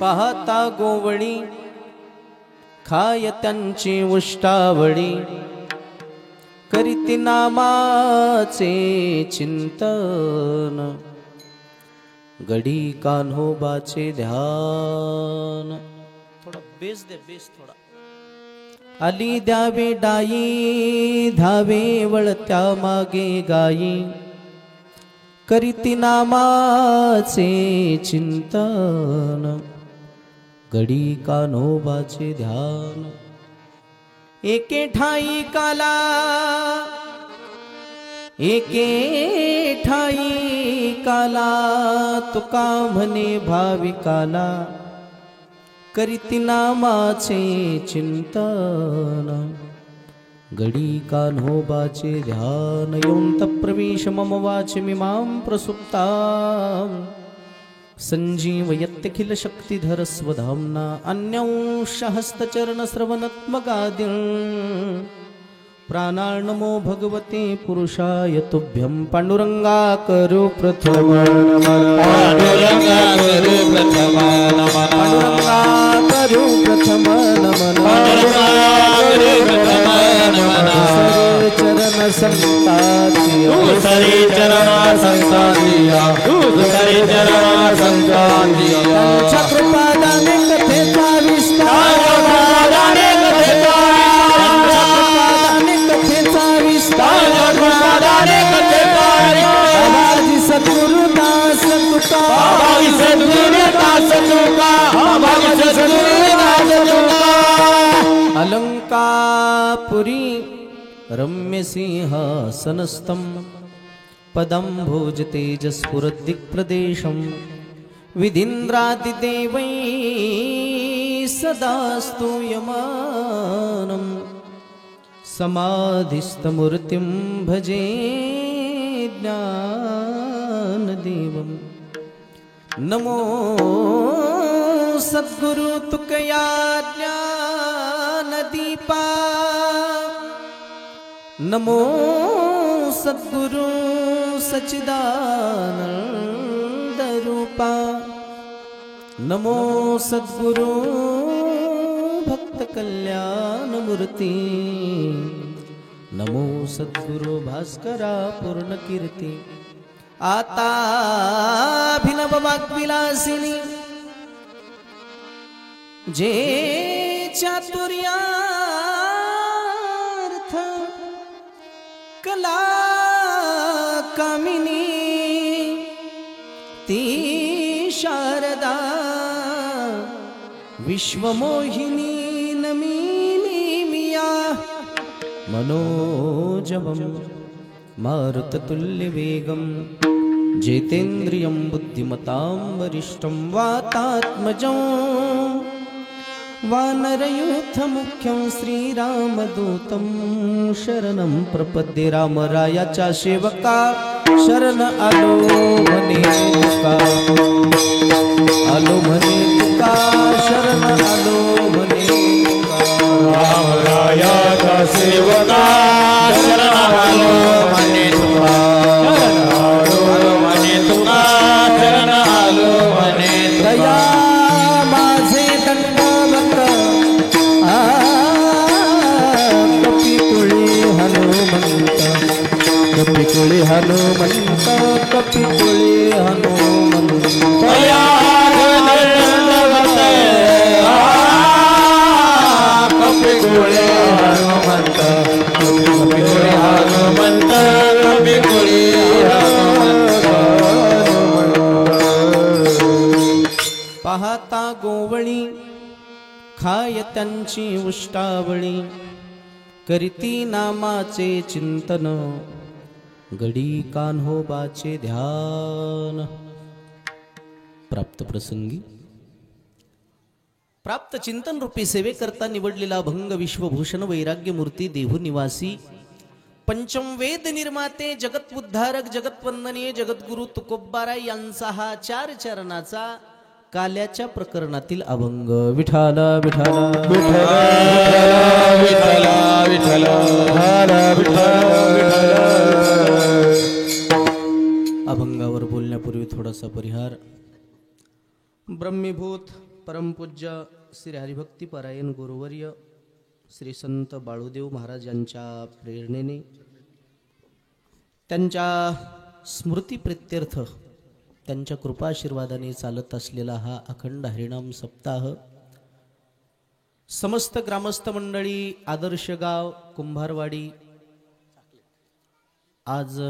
पाहता गोवळी खाय त्यांची उष्टावळी करीती नामाचे चिंतन गडी कान्होबाचे ध्यान। थोडा बेस दे, बेस थोडा। आली द्यावे डाई धावे वळत्या मागे गाई करीती नामाचे चिंतन गडी कान्होबाचे ध्यान। एके ठाई काला एके ठाई काला तुका म्हणे भाविकाला करीती नामाचे चिंतन गडी कान्होबाचे ध्यान। योऽन्त प्रविश मम वाचमिमां प्रसुप्तां संजीवयत्यखिल शक्तिधर स्वधाम्ना अन्यांशहस्तचरणश्रवणत्मगादिन् प्राणार्णमो भगवते पुरुषाय तुभ्यं। पांडुरंगा करो प्रथम पांडुरंगा करो प्रथम पांडुरंगा करो प्रथम नमन चरण संतातिया दूसरे चरण संतातिया दूसरे चरण संतातिया छत्रपादाने कथेचा विस्तार छत्रपादाने कथेचा छत्रपादाने कथेचा बाबाजी सद्गुरुदास तुका बाबाजी सद्गुरुदास तुका बाबाजी सद्गुरुदास तुका। अलंकापुरी रम्यसिंहासनस्थं पदं भोजतेजस्फुरद्दिक्प्रदेशं विधीन्द्रादिदेवैः सदा स्तूयमानं समाधिस्थमूर्तिं भजे ज्ञानदेवं। नमो सद्गुरु तुकया ज्ञानदीपा नमो सद्गुरु सच्चिदानंद रूपा नमो सद्गुरु भक्त कल्याण मूर्ति नमो सद्गुरु भास्करा पूर्ण कीर्ती। आता अभिनव वाग्विलासिनी जे चातुर्यार्थ कला कामिनी ती शारदा विश्वमोहिनी नमिनी मिया मनोजवं मारुततुल्यवेगं जितेन्द्रियं बुद्धिमतां वरिष्ठं वातात्मजं वानरयूथमुख्यं श्रीरामदूतं शरणं प्रपद्ये। रामरायाच्या सेवका शरण आलो म्हणे तुका आलो म्हणे तुका शरण आलो म्हणे तुका रामरायाच्या सेवका शरण आलो म्हणे तुका शरण आलो म्हणे तुका शरण आलो म्हणे तुका। माझे दंडवत कपिकुळे हनुमंत कपिकुळे हनुमंत कपिकुळे हनुमंत कपिकुळे हनुमंत कपिकुळे हनुमंत कपिकुळे हनुमंत। पाहता गोवळी खाय त्यांची उष्टावळी करीती नामाचे चिंतन गडी कान्होबाचे ध्यान। प्राप्त प्रसंगी प्राप्त चिंतन रूपी सेवेकरता निवडलेला भंग विश्वभूषण वैराग्य मूर्ती देहू निवासी पंचम वेद निर्माते जगतउद्धारक जगतवंदनीय जगद्गुरु तुकोबाराय यांचा हा 4 चरणाचा काल्याच्या प्रकरणातील अभंग। विठाला विठाला विठाला विठाला विठाला विठाला। अभंगावर बोलण्यापूर्वी थोडासा परिहार। ब्रह्मीभूत परमपूज्य श्री हरिभक्ती परायण गुरुवर्य श्री संत बाळूदेव महाराज यांच्या प्रेरणेने त्यांच्या स्मृती प्रित्यर्थ त्यांच्या कृपाशीर्वादाने चालत असलेला हा अखंड हरिनाम सप्ताह समस्त ग्रामस्थ मंडळी, आदर्श गाव, कुंभारवाडी आज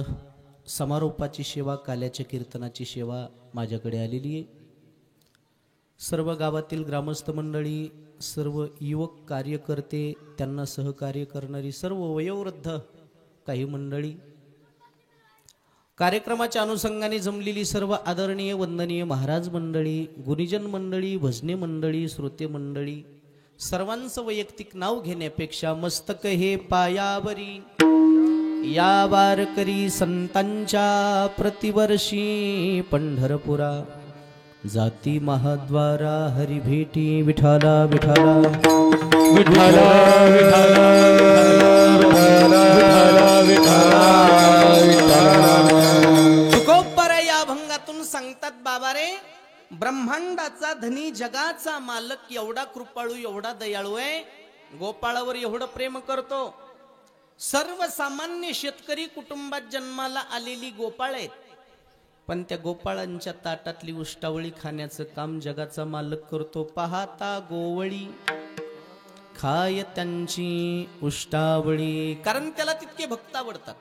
समारोपाची सेवा, काल्याच्या कीर्तनाची सेवा माझ्याकडे आलेली आहे. सर्व गावातील ग्रामस्थ मंडळी, सर्व युवक कार्यकर्ते, त्यांना सहकार्य करणारी सर्व वयोवृद्ध काही मंडळी, कार्यक्रमाच्या अनुषंगाने जमलेली सर्व आदरणीय वंदनीय महाराज मंडळी, गुणीजन मंडळी, भजने मंडळी, श्रोते मंडळी, सर्वांचं वैयक्तिक नाव घेण्यापेक्षा मस्तक हे पायावरी या वारकरी संतांच्या प्रतिवर्षी पंढरपुरा जाती महाद्वारा हरी भेटी विठाला विठाला विठाला तुकोबरा या भंगातून सांगतात बाबा रे, ब्रह्मांडाचा धनी, जगाचा मालक एवढा कृपाळू, एवढा दयाळू आहे, गोपाळावर एवढं प्रेम करतो. सर्वसामान्य शेतकरी कुटुंबात जन्माला आलेली गोपाळ आहेत, पण त्या गोपाळांच्या ताटातली उष्टावळी खाण्याचं काम जगाचा मालक करतो. पाहता गोवळी खाय त्यांची उष्टावळी, कारण त्याला तितके भक्त आवडतात.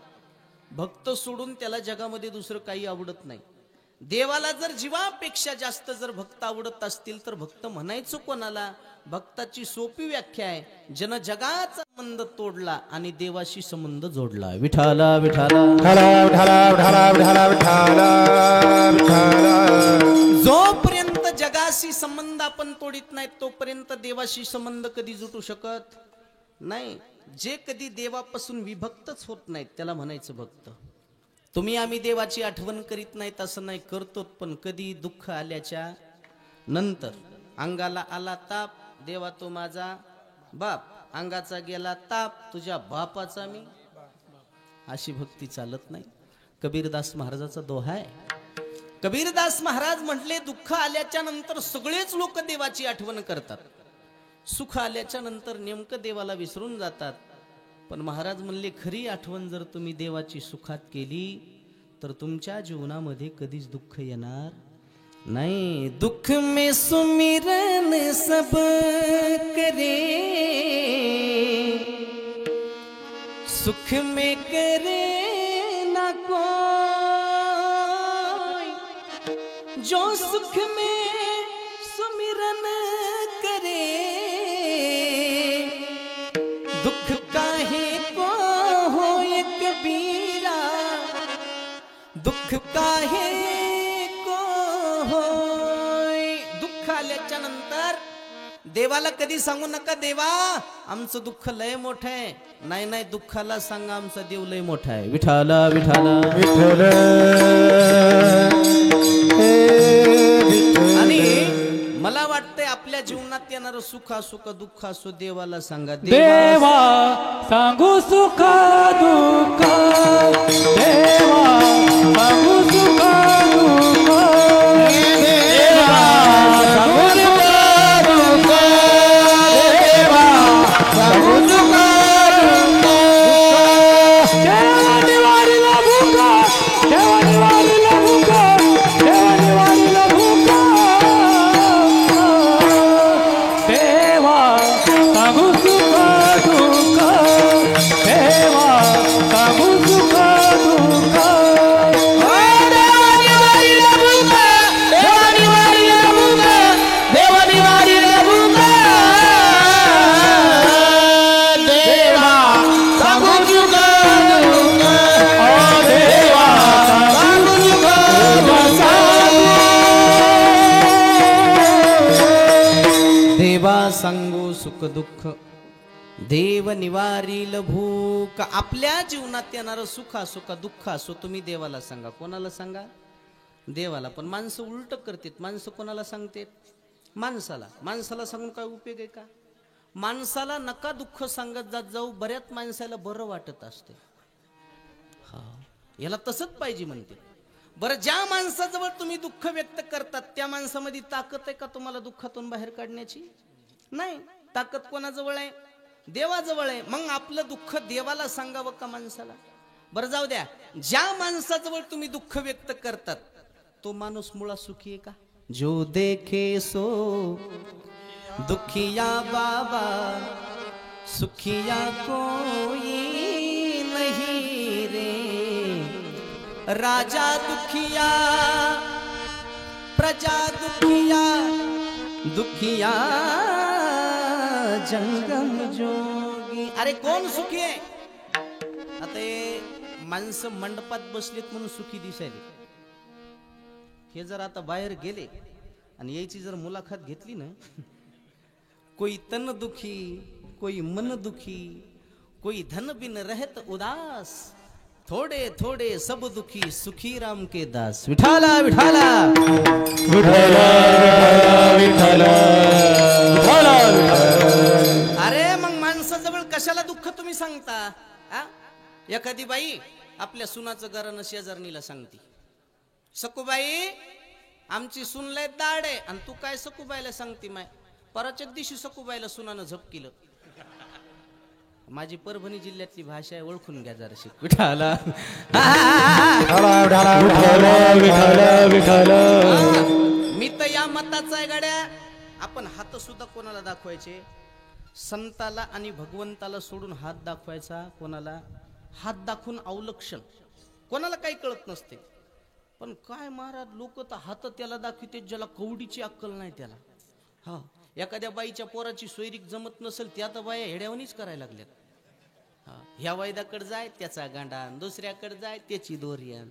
भक्त सोडून त्याला जगामध्ये दुसरं काही आवडत नाही. देवाला जर जीवापेक्षा जास्त जर भक्त आवडत असतील तर भक्त म्हणायचं कोणाला? भक्ताची सोपी व्याख्या आहे, जन जगाचा संबंध तोडला आणि देवाशी संबंध जोडला. विठाला विठाला जोपर्यंत जगाशी संबंध आपण तोडीत नाही तोपर्यंत देवाशी संबंध कधी जुटू शकत नाही. जे कधी देवापासून विभक्तच होत नाहीत त्याला म्हणायचं भक्त. तुम्ही आम्ही देवाची आठवण करीत नाहीत असं नाही, करतो, पण कधी दुःख आल्याच्या नंतर, अंगाला आला ताप, देवा तो माझा बाप, अंगाचा गेला ताप, तुझ्या बापाचा मी, अशी भक्ती चालत नाही. कबीरदास महाराजाचा दोहा आहे. कबीरदास महाराज म्हटले, दुःख आल्याच्या नंतर सगळेच लोक देवाची आठवण करतात, सुख आल्याच्या नंतर नेमकं देवाला विसरून जातात. पण महाराज म्हणले, खरी आठवण जर तुम्ही देवाची सुखात केली तर तुमच्या जीवनामध्ये कधीच दुःख येणार नहीं. दुख में सुमिरन सब करे, सुख में करे ना कोई, जो सुख में सुमिरन करे, दुख काहे को होए कबीरा, दुख काहे नंतर देवाला कधी सांगू नका, देवा आमचं दुःख लय मोठं आहे. नाही नाही, दुःखाला सांगा आमचा देव लय मोठा आहे. विठाला विठाला विठ्ठल. आणि मला वाटतंय आपल्या जीवनात येणारं सुख असो का दुःख असो, देवाला सांगा. देवा सांगू सुख दुःख, देवा सांगू सुख दुःख, देवा सांगू सुख दुःख, देवा सांगू सुख दुःख. देवा निवारीला भूक, देवा निवारीला भूक, देवा निवारीला भूक, देवा सांगू सुख दुःख, देवा सांगू सुख दुःख. सांगू सुख दुःख, देव निवारील भूक. आपल्या जीवनात येणारं सुख असो का दुःख असो तुम्ही देवाला सांगा. कोणाला सांगा? देवाला. पण माणसं उलट करतात. माणसं कोणाला सांगतात? माणसाला. माणसाला सांगून काय उपयोग आहे का? माणसाला नका दुःख सांगत जात जाऊ, बऱ्याच माणसाला बरं वाटत असते. हा, याला तसंच पाहिजे म्हणते. बरं, ज्या माणसाजवळ तुम्ही दुःख व्यक्त करतात त्या माणसामध्ये ताकद आहे का तुम्हाला दुःखातून बाहेर काढण्याची? नाही. ताकद कोणाजवळ आहे? देवाजवळ आहे. मग आपलं दुःख देवाला सांगावं का माणसाला? बरं जाऊ द्या, ज्या माणसाजवळ तुम्ही दुःख व्यक्त करतात तो माणूस मुळा सुखी आहे का? जो देखे सो दुखिया बाबा, सुखिया कोई नहीं रे. राजा दुखिया, प्रजा दुखिया, दुखिया जंगम जोगी. अरे कोण सुखी आहे? आता हे माणसं मंडपात बसलेत म्हणून सुखी दिसायले. हे जर आता बाहेर गेले आणि यायची जर मुलाखत घेतली ना, कोई तन दुखी, कोई मन दुखी, कोई धन बिन रहत उदास, थोडे थोडे सब दुखी, सुखी राम के दास. विठाला विठाला विठाला विठाला विठाला. अरे मग माणसाजवळ कशाला दुःख तुम्ही सांगता? एखादी बाई आपल्या सुनाचं घरानं शेजारणीला सांगते, सकुबाई आमची सून लय दाड आहे. आणि तू काय सकुबाईला सांगते? माय परवाच्या दिवशी सकुबाईला सुनानं झपकिलं. माझी परभणी जिल्ह्यातली भाषा आहे, ओळखून घ्या जराशी. विठाला मी तर या मताचा आहे गड्या. आपण हात सुद्धा कोणाला दाखवायचे? संताला आणि भगवंताला सोडून हात दाखवायचा कोणाला? हात दाखवून अवलक्षण कोणाला काही कळत नसते. पण काय महाराज, लोक तर हात त्याला दाखवते ज्याला कवडीची अक्कल नाही त्याला. हा, एखाद्या बाईच्या पोराची सोयरीक जमत नसेल त्या तर बाया हेड्यावणीच करायला लागल्यात. ह्या वैदाकडे जाय त्याचा गांडा, दुसऱ्याकडे जाय त्याची दोरियान.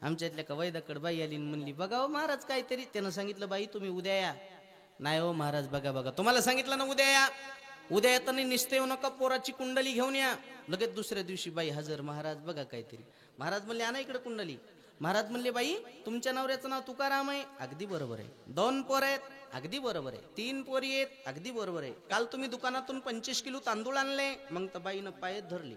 आमच्यातल्या का वैदाकडे बाई आली म्हणली, बघा हो महाराज काहीतरी. त्यानं सांगितलं, बाई तुम्ही उद्या या. नाही हो महाराज, बघा बघा, तुम्हाला सांगितलं ना उद्या या. उद्या येताना निसते येऊ नका, पोराची कुंडली घेऊन या. लगेच दुसऱ्या दिवशी बाई हजर. महाराज बघा काहीतरी. महाराज म्हणले, आणा इकडे कुंडली. महाराज म्हणले, बाई तुमच्या नवऱ्याचं नाव तुकाराम आहे. अगदी बरोबर आहे. 2 पोर आहेत. अगदी बरोबर आहे. 3 पोरी आहेत. अगदी बरोबर आहे. काल तुम्ही दुकानातून 25 किलो तांदूळ आणले. मग तर बाईनं पायच धरली.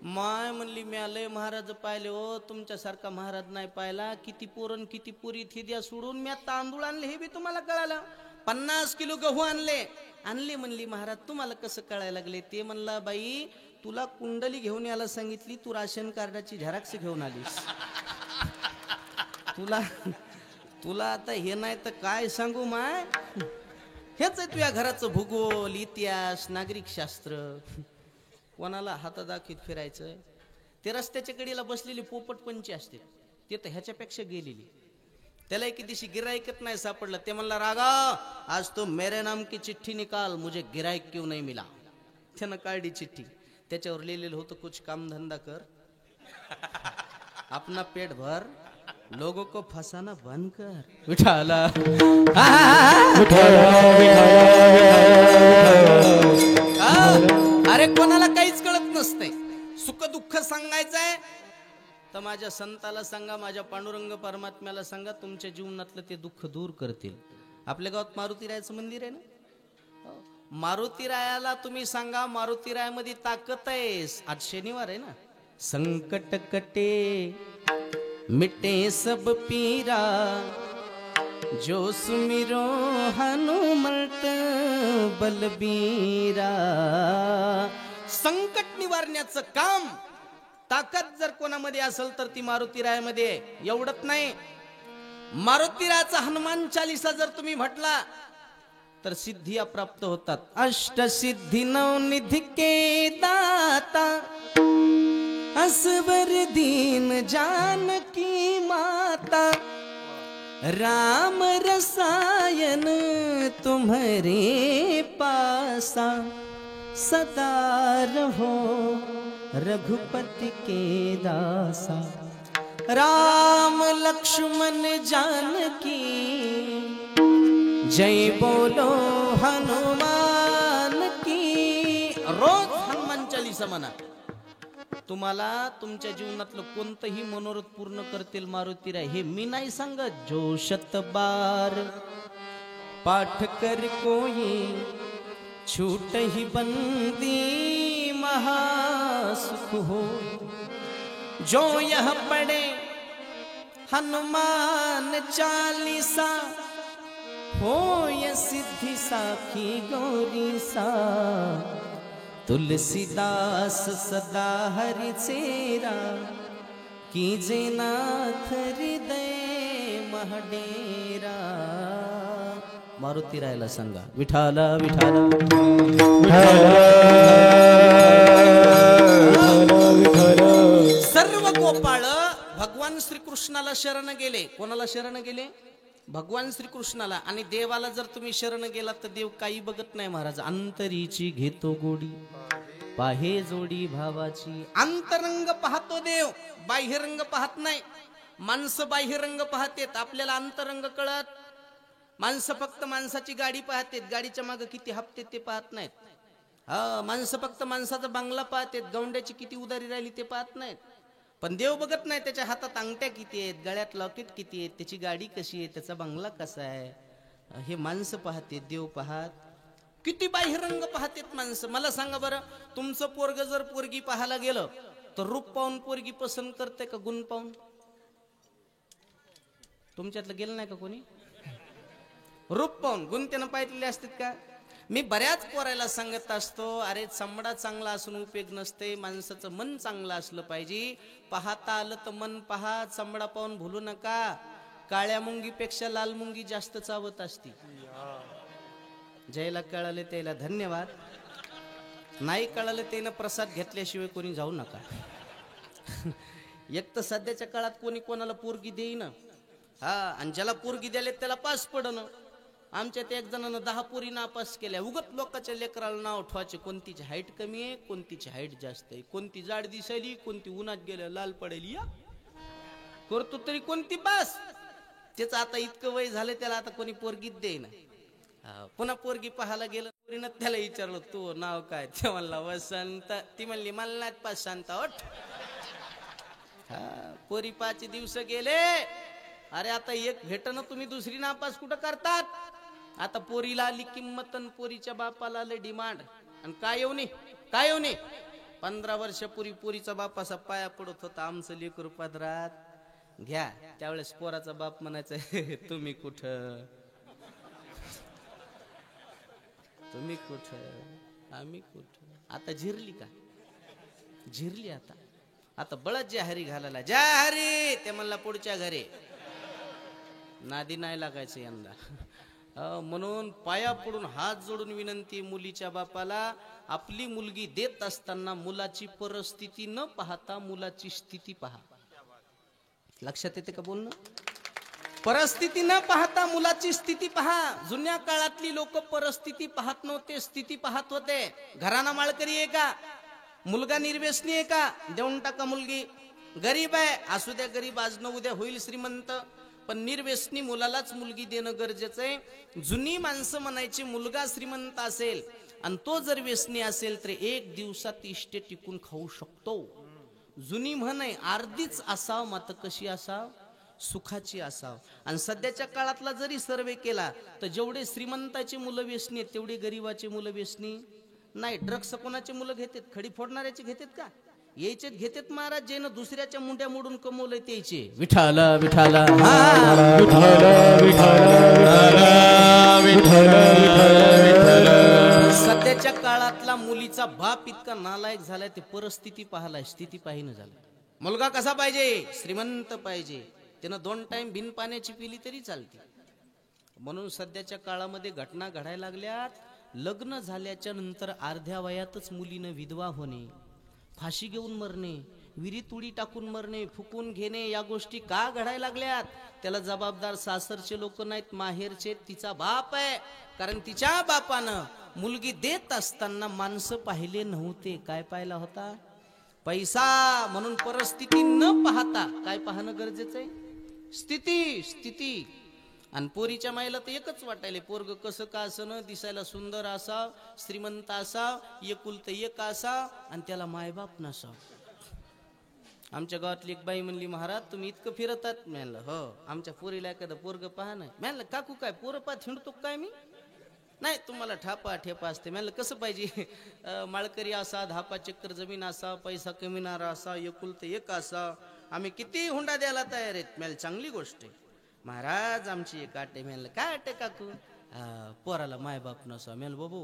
माय म्हणली, मी आलंय महाराज पाहिले हो, तुमच्यासारखा महाराज नाही पाहिला. किती पोरण किती पुरी थे द्या सोडून मी तांदूळ आणले हे बी तुम्हाला कळालं. 50 किलो गहू आणले. म्हणली महाराज तुम्हाला कसं कळायला लागले? ते म्हणला, बाई तुला कुंडली घेऊन यायला सांगितली, तू राशन कार्डाची झेरॉक्स घेऊन आलीस. तुला आता हे नाही तर काय सांगू माय. हेच आहे तुझ्या घराचं भूगोल, इतिहास, नागरिक शास्त्र. कोणाला हात दाखवीत फिरायचं? ते रस्त्याच्या कडेला बसलेली पोपट पंची असते, ते तर ह्याच्यापेक्षा गेलेली. त्याला एक दिवशी गिराईकच नाही सापडलं. ते म्हणला, रागा आज तो मेरे नाम की चिठ्ठी निकाल, मुझे गिराईक क्यों नहीं मिला. त्यानं काढली चिठ्ठी. त्याच्यावर लिहिलेलं होतं, कुछ काम धंदा कर, अपना पेट भर, लोगों को फसाना बंद कर. विठाला अरे कोणाला काहीच कळत नसते. सुख दुःख सांगायचंय तर माझ्या संताला सांगा, माझ्या पांडुरंग परमात्म्याला सांगा, तुमच्या जीवनातलं ते दुःख दूर करतील. आपल्या गावात मारुतीरायाचं मंदिर आहे ना, मारुतीरायाला तुम्ही सांगा, मारुतीरायामध्ये ताकद आहे. आज शनिवार आहे ना. संकट कटे मिटे सब पीरा, जो सुमिरो हनुमत बलबीरा. संकट निवारण्याचं काम ताकद जर कोणामध्ये असेल तर ती मारुतीरायामध्ये. एवढंच नाही, मारुतीरायाचा हनुमान चालीसा जर तुम्ही म्हटला तर सिद्धिया प्राप्त होतात. अष्टसिद्धी नवनिधी के दाता, असवर दीन जानकी माता, राम रसायन तुम्हारे पासा, सदा रहो रघुपति के दासा. राम लक्ष्मण जानकी जय बोलो हनुमान की. रोज हनुमान चालीसा म्हणा. तुम्हाला तुमच्या जीवनातलं कोणतंही मनोरथ पूर्ण करतील मारुतीराय. हे मी नाही सांगत. जो शतबार पाठ कर कोई छूट ही बंदी महासुख हो. जो यह पढ़े हनुमान चालीसा होय सिद्धि साखी गौरी सा तुलसीदास सदा हरि चेरा कीजे नाथ हृदय महडेरा. मारुती रायला सांगा विठाला विठाला सर्व गोपाळ भगवान श्रीकृष्णाला शरण गेले. कोणाला शरण गेले? भगवान श्रीकृष्णाला. आणि देवाला जर तुम्ही शरण गेलात तर देव काही बघत नाही महाराज. अंतरीची घेतो गोडी पाहे जोडी भावाची. अंतरंग पाहतो देव, बाह्यरंग पाहत नाही. माणसं बाह्यरंग पाहतेत, आपल्याला अंतरंग कळत. माणसं फक्त माणसाची गाडी पाहतेत, गाडीच्या मागे किती हप्ते ते पाहत नाहीत. हा, माणसं फक्त माणसाचा बंगला पाहतेत, गौंड्याची किती उदारी राहिली ते पाहत नाहीत. पण देव बघत नाही त्याच्या हातात अंगठ्या किती आहेत, गळ्यात लॉकेट किती आहेत, त्याची गाडी कशी आहे, त्याचा बंगला कसा आहे, हे माणसं पाहतेत, देव पाहत. किती बाह्यरंग पाहतेत माणसं. मला सांगा बरं, तुमचं पोरग जर पोरगी पाहायला गेलं तर रूप पाहून पोरगी पसंत करते का गुण पाहून? तुमच्यातलं गेलं नाही का कोणी? रूप पाहून, गुण त्यानं पाहिलेले असतात का? मी बऱ्याच पोरायला सांगत असतो, अरे चमडा चांगला असून उपयोग नसते, माणसाचं मन चांगलं असलं पाहिजे. पाहता आलं तर मन पहा, चमडा पाहून भूलू नका. काळ्या मुंगीपेक्षा लाल मुंगी जास्त चावत असती. ज्याला कळाले त्याला धन्यवाद, नाही कळालं त्यानं प्रसाद घेतल्याशिवाय कोणी जाऊ नका. एक तर सध्याच्या काळात कोणी कोणाला पोरगी देईन. हा, आणि ज्याला पोरगी द्याले त्याला पास पडणं. आमच्यात एक जणांना 10 पोरी नापास केल्या. उगत लोकांच्या लेकराला नाव ठेवायचे, कोणतीची हाईट कमी आहे, कोणतीची हाईट जास्त आहे, कोणती जाड दिसायली, कोणती उन्हात गेल्या लाल पडेली. या करतो तरी कोणती पास. त्याचं आता इतकं वय झालं, त्याला आता कोणी पोरगीत देईना. पुन्हा पोरगी पाहायला गेलं, पोरीनं त्याला विचारलं तू नाव काय? ते म्हणला वसंत. ती म्हणली मला नाही पास शांत ओठ. पोरी 5 दिवस गेले. अरे आता एक भेटणं, तुम्ही दुसरी नापास कुठं करतात? आता पोरीला आली किंमत आणि पोरीच्या बापाला आले डिमांड. आणि काय येऊ नये 15 वर्षापूर्वी पोरीचा बाप असा पाया पडत होता, आमचं लेकरू पदरात घ्या. त्यावेळेस पोराचा बाप म्हणायचं तुम्ही कुठं आम्ही कुठं. आता झिरली का? झिरली. आता बळच ज्या हरी घालायला, ज्या हरी ते म्हणला पुढच्या घरी. नादी नाही लागायचं यंदा. म्हणून पाया पडून हात जोडून विनंती मुलीच्या बापाला, आपली मुलगी देत असताना मुलाची परिस्थिती न पाहता मुलाची स्थिती पहा. लक्षात येते का बोलणं? परिस्थिती न पाहता मुलाची स्थिती पहा. जुन्या काळातली लोक परिस्थिती पाहत नव्हते, स्थिती पाहत होते. घराणा माळकरी आहे का, मुलगा निर्व्यसनी आहे का, देऊन टाका मुलगी. गरीब आहे, असू द्या गरीब, आज न उद्या होईल श्रीमंत. पण निर्व्यसनी मुलालाच मुलगी देणं गरजेचं आहे. जुनी माणसं म्हणायची मुलगा श्रीमंत असेल आणि तो जर व्यसनी असेल तर 1 दिवसात इष्टे टिकून खाऊ शकतो. जुनी म्हण आहे, अर्धीच असाव मात्र कशी असाव, सुखाची असाव. आणि सध्याच्या काळातला जरी सर्वे केला तर जेवढे श्रीमंताची मुलं व्यसनी आहेत तेवढे गरीबाची मुलं व्यसनी नाही. ड्रग्स कोणाची मुलं घेतात? खडी फोडणाऱ्याची घेतात का? यायचे घेतात महाराज, जे दुसऱ्याच्या मुंड्या मोडून कमवलंय त्याचे. विठाला विठाला सध्याच्या काळातला मुलीचा बाप इतका नालायक झालाय, ते परिस्थिती पाहलाय, स्थिती पाहिनं झालं. मुलगा कसा पाहिजे? श्रीमंत पाहिजे. त्यानं 2 टाइम बिन पाण्याची पिली तरी चालते. म्हणून सध्याच्या काळामध्ये घटना घडायला लागल्यात. लग्न झाल्याच्या नंतर अर्ध्या वयातच मुलीनं विधवा होणे, फाशी घेऊन मरणे, विहिरीत उडी टाकून मरणे, फुकून घेणे, या गोष्टी का घडायला लागल्यात? त्याला जबाबदार सासरचे लोक नाहीत, माहेरचे, तिचा बाप आहे. कारण तिच्या बापानं मुलगी देत असताना माणसं पाहिले नव्हते. काय पाहिला होता? पैसा. म्हणून परिस्थिती न पाहता काय पाहणं गरजेचं आहे? स्थिती. आणि पोरीच्या माईला तर एकच वाटायले, पोरग कसं का असं, दिसायला सुंदर असाव, श्रीमंत असाव, एकुलतं एक असाव आणि त्याला मायबाप नसाव. आमच्या गावातली एक बाई म्हणली, महाराज तुम्ही इतकं फिरतात? म्हणलं हो, आमच्या पोरीला एखादं पोरग पहा नाही. म्हणलं काकू काय पोरं पाहत हिंडतो काय मी? नाही, तुम्हाला ठापा ठेपा असते. म्हणलं कसं पाहिजे? माळकरी असा, धापा चक्कर जमीन असा, पैसा कमिणारा असा, एकुलतं एक असा, आम्ही किती हुंडा द्यायला तयार आहेत. मेल चांगली गोष्ट आहे. महाराज आमची एक आटे मेल काय आटे काकू पोराला माय बाप नसा मेल बाबू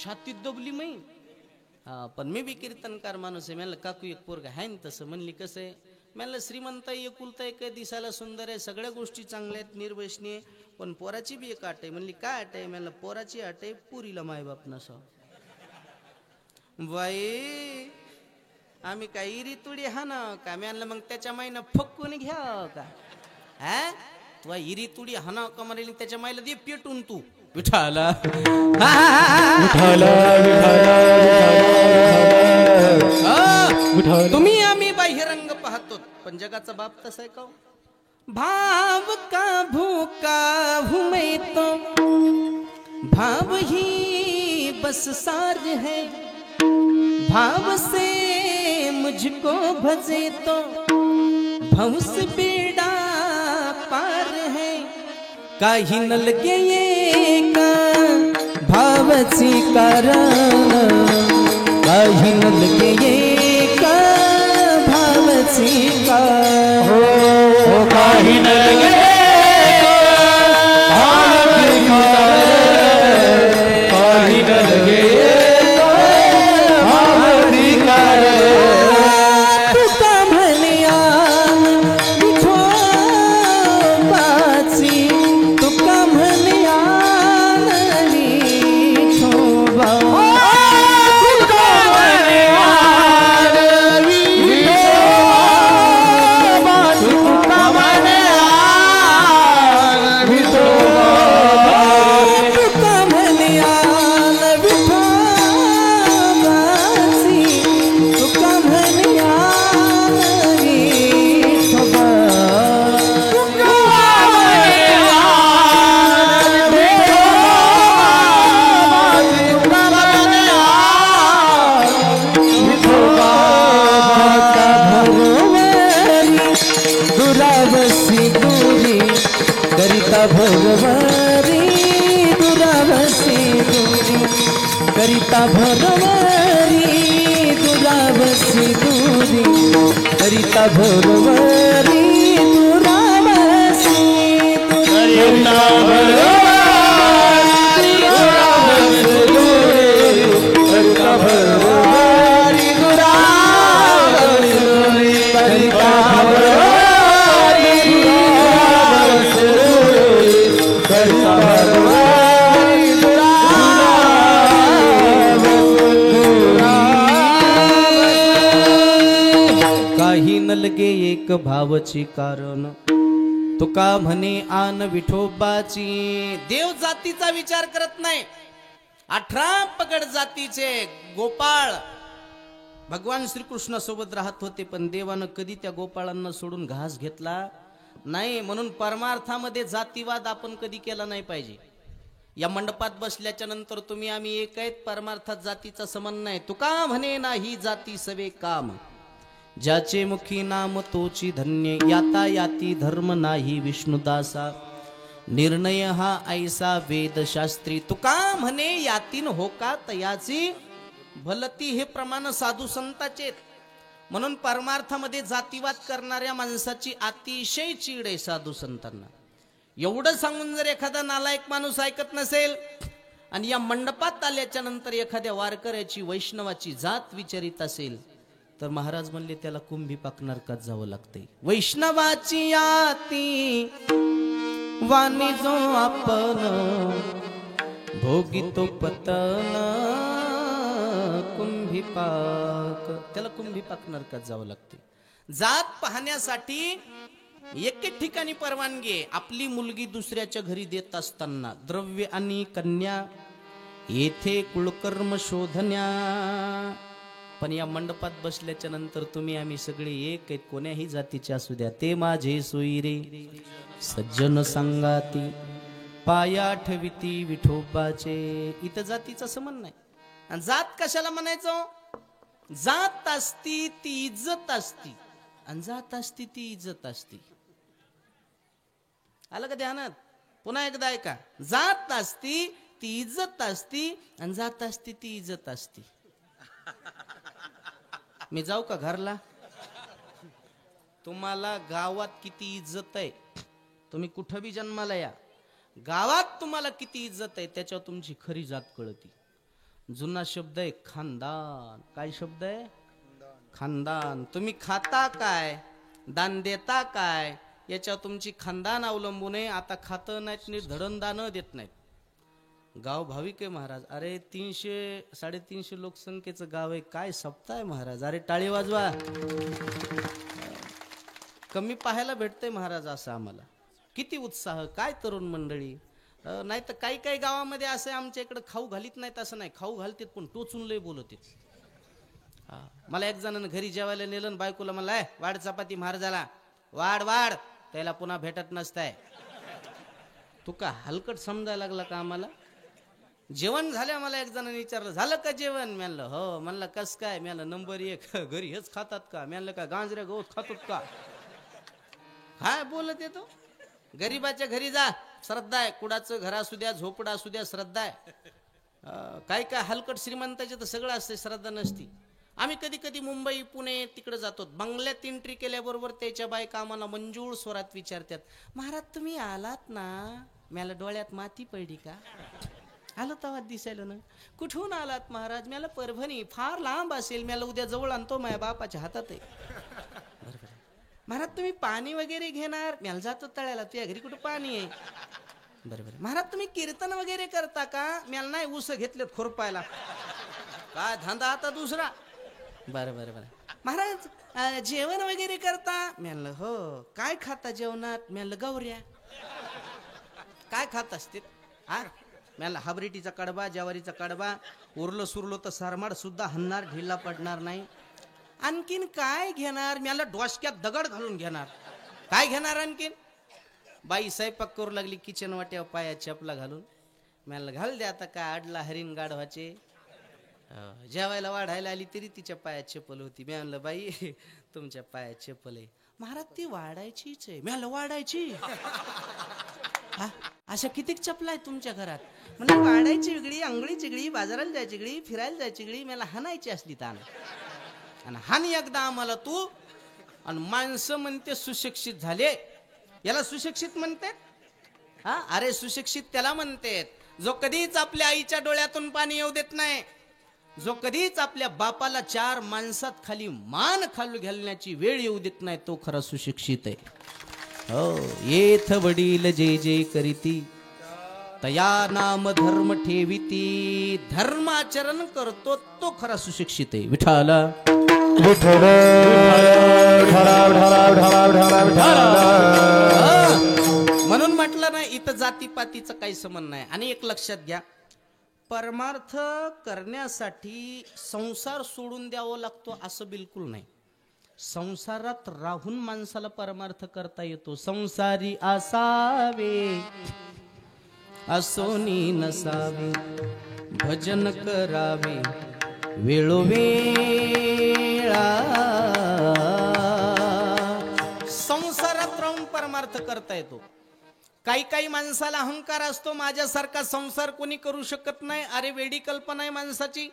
छातीत दबली मै. पण मी बी कीर्तनकार माणूस आहे. मेल काकू एक पोरगा आहे ना तसं. म्हणली कसं आहे. मला श्रीमंत एकुलता एक दिसायला सुंदर आहे, सगळ्या गोष्टी चांगल्या आहेत, निर्वैष्णी आहे, पण पोराची बी एक आट आहे. म्हणली काय आट आहे. मला पोराची आट आहे पुरीला मायबाप नसा. बाई आम्ही काय इरी तुडी हा ना का म्हणलं मग त्याच्या माईनं फक्कून घ्या का हा तुला इरी तुडी हाना का म्हणेल त्याच्या माईला दे पेटून तू विठाला. तुम्ही आम्ही बाह्यरंग पाहतो पण जगाचा बाप तसा आहे का. भाव का भूका हूं मैं तो भाव ही बस सार है. भाव से मुझको भजे तो भव से बेड़ा पार है. काही न लगे ये का भावची कारण. काही न लगे ये का भावची कारण. हो काही न लगे भावची कारण. काही न लगे करिता भरवरी दुरावसी दूरी. करिता भरवरी दुरावसी करिता भरवरी दुरावसी दूरी. करिता भरवरी दुरावसी दूरी. करिता भरवरी दुरावसी दूरी. करिता भरवरी लगे एक भावची कारण. तुका म्हणे आन विठोबाची. देव जातीचा विचार करत नाही. 18 पगड जातीचे गोपाळ भगवान श्रीकृष्ण सोबत राहत होते पण देवानं कधी त्या गोपाळांना सोडून घास घेतला नाही. म्हणून परमार्थामध्ये जातीवाद आपण कधी केला नाही पाहिजे. या मंडपात बसल्याच्या नंतर तुम्ही आम्ही एक आहेत. परमार्थात जातीचा संबंध नाही. तुका म्हणे नाही जाती सवे काम. ज्याचे मुखी नाम तोची धन्य. याता याती धर्म नाही विष्णुदासा. निर्णय हा ऐसा वेदशास्त्री. तुका म्हणे यातीन हो का तयाची भलती. हे प्रमाण साधू संताचे. म्हणून परमार्थामध्ये जातीवाद करणाऱ्या माणसाची अतिशय चीड आहे साधू संतांना. एवढं सांगून जर एखादा नालायक माणूस ऐकत नसेल आणि या मंडपात आल्याच्या नंतर एखाद्या वारकऱ्याची वैष्णवाची जात विचारित असेल तर महाराज म्हणले त्याला कुंभी पाकनरकात जावं लागते. वैष्णवाची याती वाणी जो आपण भोगितो पतन कुंभी पाक. त्याला कुंभी पाकनरकात जावं लागते. जात पाहण्यासाठी एके ठिकाणी परवानगी आहे. आपली मुलगी दुसऱ्याच्या घरी देत असताना द्रव्य आणि कन्या येथे कुळकर्म शोधन्या. पण या मंडपात बसल्याच्या नंतर तुम्ही आम्ही सगळे एक आहेत. कोण्याही जातीचे असू द्या. ते माझे सोयरे सज्जन संगाती पाया ठेविती विठोबाचे. इथं जातीचा संबंध नाही. आणि जात कशाला म्हणायचं. जात असती ती इज्जत असती आणि जात असती ती इज्जत असती. आलं का ध्यानात. पुन्हा एकदा ऐका. जात असती ती इज्जत असती आणि जात असती ती इज्जत असती. मी जाऊ का घरला. तुम्हाला गावात किती इज्जत आहे, तुम्ही कुठं बी जन्माला या, गावात तुम्हाला किती इज्जत आहे त्याच्यावर तुमची खरी जात कळती. जुना शब्द आहे खानदान. काय शब्द आहे? खानदान. तुम्ही खाता काय, दान देता काय, याच्यावर तुमची खानदान अवलंबून आहे. आता खातं नाहीत, नीट धडणदान देत नाहीत. गाव भाविक आहे महाराज. अरे 300-350 लोकसंख्येचं गाव आहे, काय सप्ताह आहे महाराज. अरे टाळी वाजवा. कमी पाहायला भेटतंय महाराज असं आम्हाला. किती उत्साह, काय तरुण मंडळी. नाही तर काही काही गावामध्ये असं आमच्या इकडे खाऊ घालीत नाहीत असं नाही, खाऊ घालतात पण टोचून लय बोलत. मला एक जणांना घरी जेवायला नेलं, बायकोला म्हणलं वाढ चपाती महाराजाला, वाढ वाढ, त्याला पुन्हा भेटत नसताय. तू का हलकट समजायला लागला का आम्हाला. जेवण झालं, मला एक जणांनी विचारलं झालं का जेवण, म्हणलं हो. म्हणलं कस काय, म्हणलं नंबर 1 घरी हेच खातात का, म्हणलं का गांजऱ्या गवत खातात का. काय बोलत येतो. गरीबाच्या घरी जा, श्रद्धा आहे. कुडाचं घर असू द्या, झोपडा असू द्या, श्रद्धा आहे. काय काय हलकट श्रीमंताचे तर सगळं असते, श्रद्धा नसती. आम्ही कधी कधी मुंबई पुणे तिकडे जातो, बंगल्यात एंट्री केल्याबरोबर त्याच्या बायका आम्हाला मंजूळ स्वरात विचारतात, महाराज तुम्ही आलात ना. मला डोळ्यात माती पडली का. आलो तवा दिसायला ना. कुठून आलात महाराज. मला परभणी. फार लांब असेल. मला उद्या जवळ आणतो, माझ्या बापाच्या हातात आहे. बरोबर. महाराज तुम्ही पाणी वगैरे घेणार. मला जातो तळ्याला, तुझ्या घरी कुठं पाणी आहे. बरोबर. महाराज तुम्ही कीर्तन वगैरे करता का. मला नाही, ऊस घेतलेत खुरपायला. काय धंदा आता दुसरा. बरं बरं बरं. महाराज जेवण वगैरे करता. म्हणलं हो. काय खाता जेवणात. म्हणलं गौऱ्या. काय खात असते. हा म्हणलं हाबरेटीचा कडबा, ज्वारीचा कडबा, उरलं सुरलो तर सरमाड सुद्धा हन्नार, ढिला पडणार नाही. आणखीन काय घेणार. मला डोसक्यात दगड घालून घेणार. काय घेणार आणखीन. बाई स्वयंपाक करू लागली किचन वाट्यावर, पाया चपला घालून. मला घाल द्या आता, काय अडला हरिण गाढवाचे. जेवायला वाढायला आली तरी तिच्या पायात चप्पल होती. मी म्हणलं बाई तुमच्या पायात चप्पल आहे. महाराज ती वाढायचीच आहे. मी म्हणलं वाढायची. अशा कितीक चपला आहे तुमच्या घरात. म्हणजे वाढायची वेगळी, अंगळीची वेगळी, बाजाराला जायची वेगळी, फिरायला जायची वेगळी. मला हाणायची असली ताण. आणि हान एकदा आम्हाला तू. आणि माणसं म्हणते सुशिक्षित झाले. याला सुशिक्षित म्हणते. हा अरे सुशिक्षित त्याला म्हणते जो कधीच आपल्या आईच्या डोळ्यातून पाणी येऊ देत नाही, जो कधीच आपल्या बापाला 4 माणसात खाली मान खालू घालण्याची वेळ येऊ देत नाही, तो खरा सुशिक्षित आहे. हो येथ वडील जे जे करीती, तया नाम धर्म ठेविती. धर्माचरण करतो तो खरा सुशिक्षित आहे. विठाला म्हणून म्हटलं नाही इथं जातीपातीचं काही संबंध नाही. आणि एक लक्षात घ्या, परमार्थ करण्यासाठी संसार सोडून द्यावा लागतो असं बिलकुल नाही. संसारात राहून माणसाला परमार्थ करता येतो. संसारी असावे असोनी नसावे, भजन करावे वेळोवेळा. संसारात राहून परमार्थ करता येतो. काही काही माणसाला अहंकार असतो, माझ्यासारखा संसार कोणी करू शकत नाही. अरे वेडी कल्पना आहे माणसाची.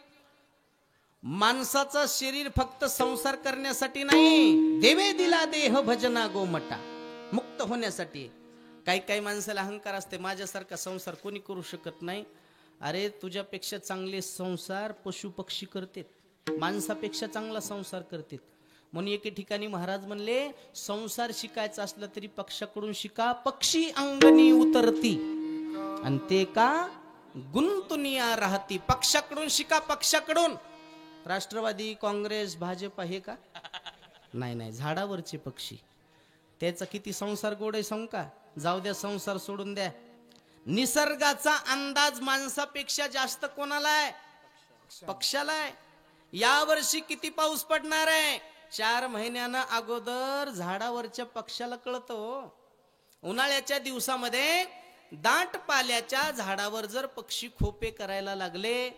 माणसाचं शरीर फक्त संसार करण्यासाठी नाही, देवे दिला देह भजना गोमटा, मुक्त होण्यासाठी. काही काही माणसाला अहंकार असते, माझ्यासारखा संसार कोणी करू शकत नाही. अरे तुझ्यापेक्षा चांगले संसार पशु पक्षी करतात, माणसापेक्षा चांगला संसार करतात. म्हणून एके ठिकाणी महाराज म्हणले, संसार शिकायचा असला तरी पक्षाकडून शिका, पक्षी अंगणी उतरती आणि ते का गुंतुनिया राहती. पक्षाकडून शिका, पक्षाकडून. राष्ट्रवादी काँग्रेस भाजप हे का नाही नाही, झाडावरचे पक्षी. त्याचा किती संसार गोड आहे सांगू का. जाऊ द्या, संसार सोडून द्या. निसर्गाचा अंदाज माणसापेक्षा जास्त कोणाला आहे, पक्षाला आहे. या वर्षी किती पाऊस पडणार आहे 4 महिन्यानं अगोदर झाडावरच्या पक्षाला कळतो. उन्हाळ्याच्या दिवसामध्ये दाट पाल्याच्या झाडावर जर पक्षी खोपे करायला लागले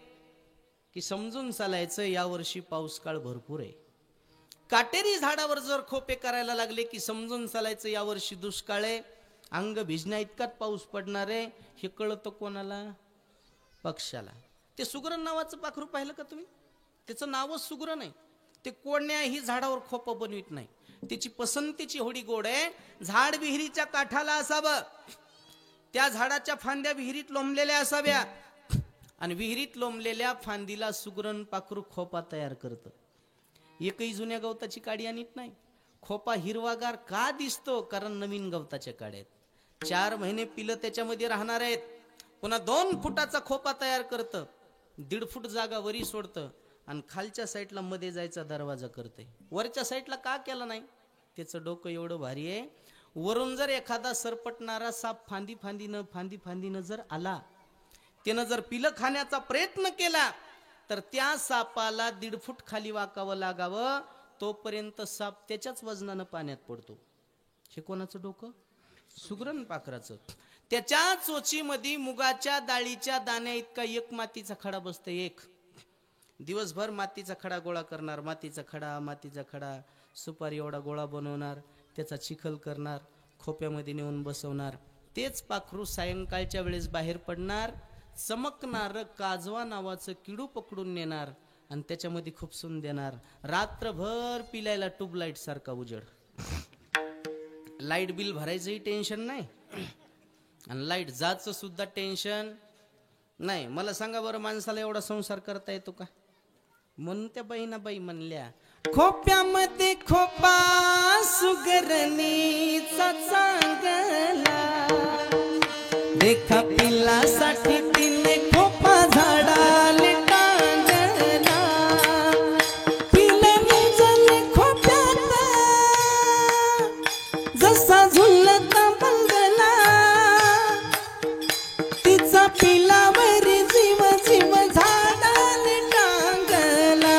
की समजून चालायचं या वर्षी पाऊस काळ भरपूर आहे. काटेरी झाडावर जर खोपे करायला लागले की समजून चालायचं या वर्षी दुष्काळ आहे, अंग भिजण्या इतकाच पाऊस पडणार आहे. हे कळतं कोणाला, पक्षाला. ते सुगरण नावाचं पाखरू पाहिलं का तुम्ही, त्याचं नावच सुगरण आहे. ते कोण्या ही झाडावर खोपं बनवित नाही. त्याची पसंतीची होडी गोड आहे. झाड विहिरीच्या काठाला असावं, त्या झाडाच्या फांद्या विहिरीत लोंबलेल्या असाव्या आणि विहिरीत लोंबलेल्या फांदीला सुगरण पाखरू खोपा तयार करतं. एकही जुन्या गवताची काडी आणत नाही. खोपा हिरवागार का दिसतो? कारण नवीन गवताच्या काड्या आहेत. 4 महिने पिलं त्याच्यामध्ये राहणार आहेत. पुन्हा 2 फुटाचा खोपा तयार करतं, 1.5 फूट जागा वरी सोडतं आणि खालच्या साईडला मध्ये जायचा दरवाजा करते. वरच्या साईडला का केला नाही? त्याचं डोकं एवढं भारी आहे. वरून जर एखादा सरपटणारा साप फांदी फांदीनं जर आला, त्यानं जर पिलं खाण्याचा प्रयत्न केला तर त्या सापाला 1.5 फूट खाली वाकावं लागावं, तोपर्यंत साप त्याच्याच वजनानं पाण्यात पडतो. हे कोणाचं डोकं? सुगरण पाखराचं. त्याच्या चोचीमध्ये मुगाच्या डाळीच्या दाण्या इतका एक मातीचा खडा बसतो. एक दिवसभर मातीचा खडा गोळा करणार, मातीचा खडा सुपारी एवढा गोळा बनवणार, त्याचा चिखल करणार, खोप्यामध्ये नेऊन बसवणार. तेच पाखरू सायंकाळच्या वेळेस बाहेर पडणार, चमकणार काजवा नावाचं किडू पकडून नेणार आणि त्याच्यामध्ये खुपसून देणार. रात्रभर पिलायला ट्यूबलाईट सारखा उजड. लाईट बिल भरायचंही टेन्शन नाही आणि लाईट जायचं सुद्धा टेन्शन नाही. मला सांगा बरं, माणसाला एवढा संसार करता येतो का? म्हणून त्या बाई म्हणल्या, खोप्यामध्ये खोपा सुगरणीचा चांगला, देखा पिल्लासाठी तिने खोपा झाडाले टांगला. पिलं निजले खोप्यात जसा झुलता बंगला, तिचा पिलावर जीव झाडाले टांगला.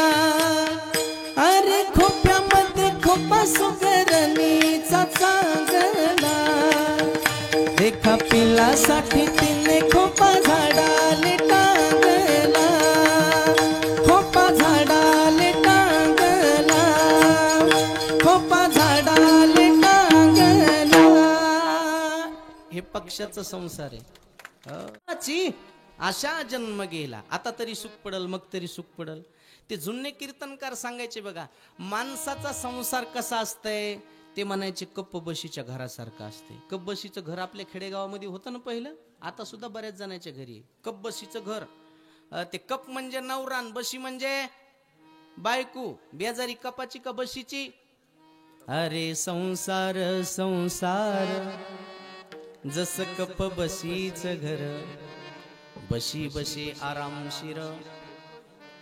अरे खोप्यामध्ये खोपा सुगरणीचा चांगला, देखा पिलासाठी तिने खोपा झाडाले टांगला, खोपा झाडाले टांगला, खोपा झाडाले टांगला. हे पक्षाचा संसार आहे. अशा जन्म गेला, आता तरी सुख पडल, मग तरी सुख पडल. ते जुने कीर्तनकार सांगायचे बघा, माणसाचा संसार कसा असतंय ते म्हणायचे कप्पबशीच्या घरासारखं असते. कप्पबशीचं घर आपल्या खेडेगावामध्ये होतं ना पहिलं, आता सुद्धा बऱ्याच जणांच्या घरी कप्पबशीचं घर. ते कप म्हणजे नवरा, बशी म्हणजे बायको. बेजारी कपाची का बशीची? अरे संसार जसं कप बशीचं घर, बशी बशी आरामशीर,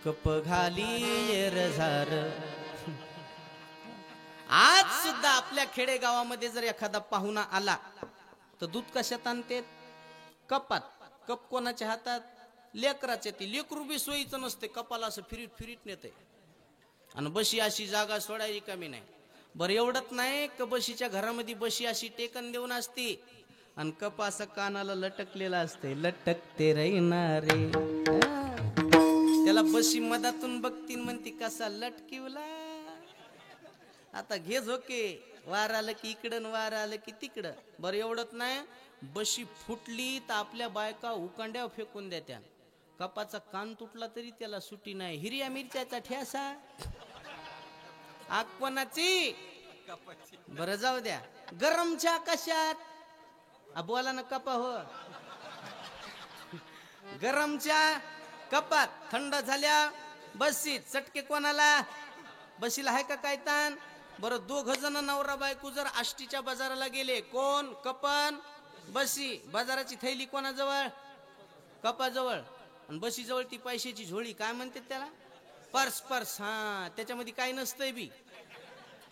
कप घाली येरझार. आज सुद्धा आपल्या खेडेगावामध्ये जर एखादा पाहुणा आला तर दूध कशात आणते? कपात. कप कोणाच्या हातात? लेकराचे. ती लेकरू बी सोयीचं नसते, कपाला असं फिरीत नेते आणि बशी अशी जागा सोडायची कमी नाही. बरं एवढंच नाही, क बशीच्या घरामध्ये बशी अशी टेकन देऊन असती आणि कप असं कानाला लटकलेला असते. लटकते रैनारे, त्याला बशी मधातून बघतीन म्हणती कसा लटकिवला. आता घे झोके, वार आलं की इकडं, वार आलं की तिकडं. बरं एवढंच नाही, बशी फुटली तर आपल्या बायका उकांड्या फेकून देत्या. कपाचा कान तुटला तरी त्याला सुटी नाही. हिरव्या मिरच्याचा ठ्यासा, आग कोणाची? बरं जाऊ द्या. गरमच्या कशात? बोला ना कपा हो. गरमच्या कपात, थंड झाल्या बशीत. चटके कोणाला? बशीला आहे का काय ताण? बरं 2 जण नवरा बायको जर आष्टीच्या बाजाराला गेले, कोण? कपन बशी. बाजाराची थैली कोणाजवळ? कपाजवळ. आणि बशी जवळ ती पैशाची झोळी, काय म्हणते त्याला? पर्स. हा, त्याच्यामध्ये काय नसतंय बी.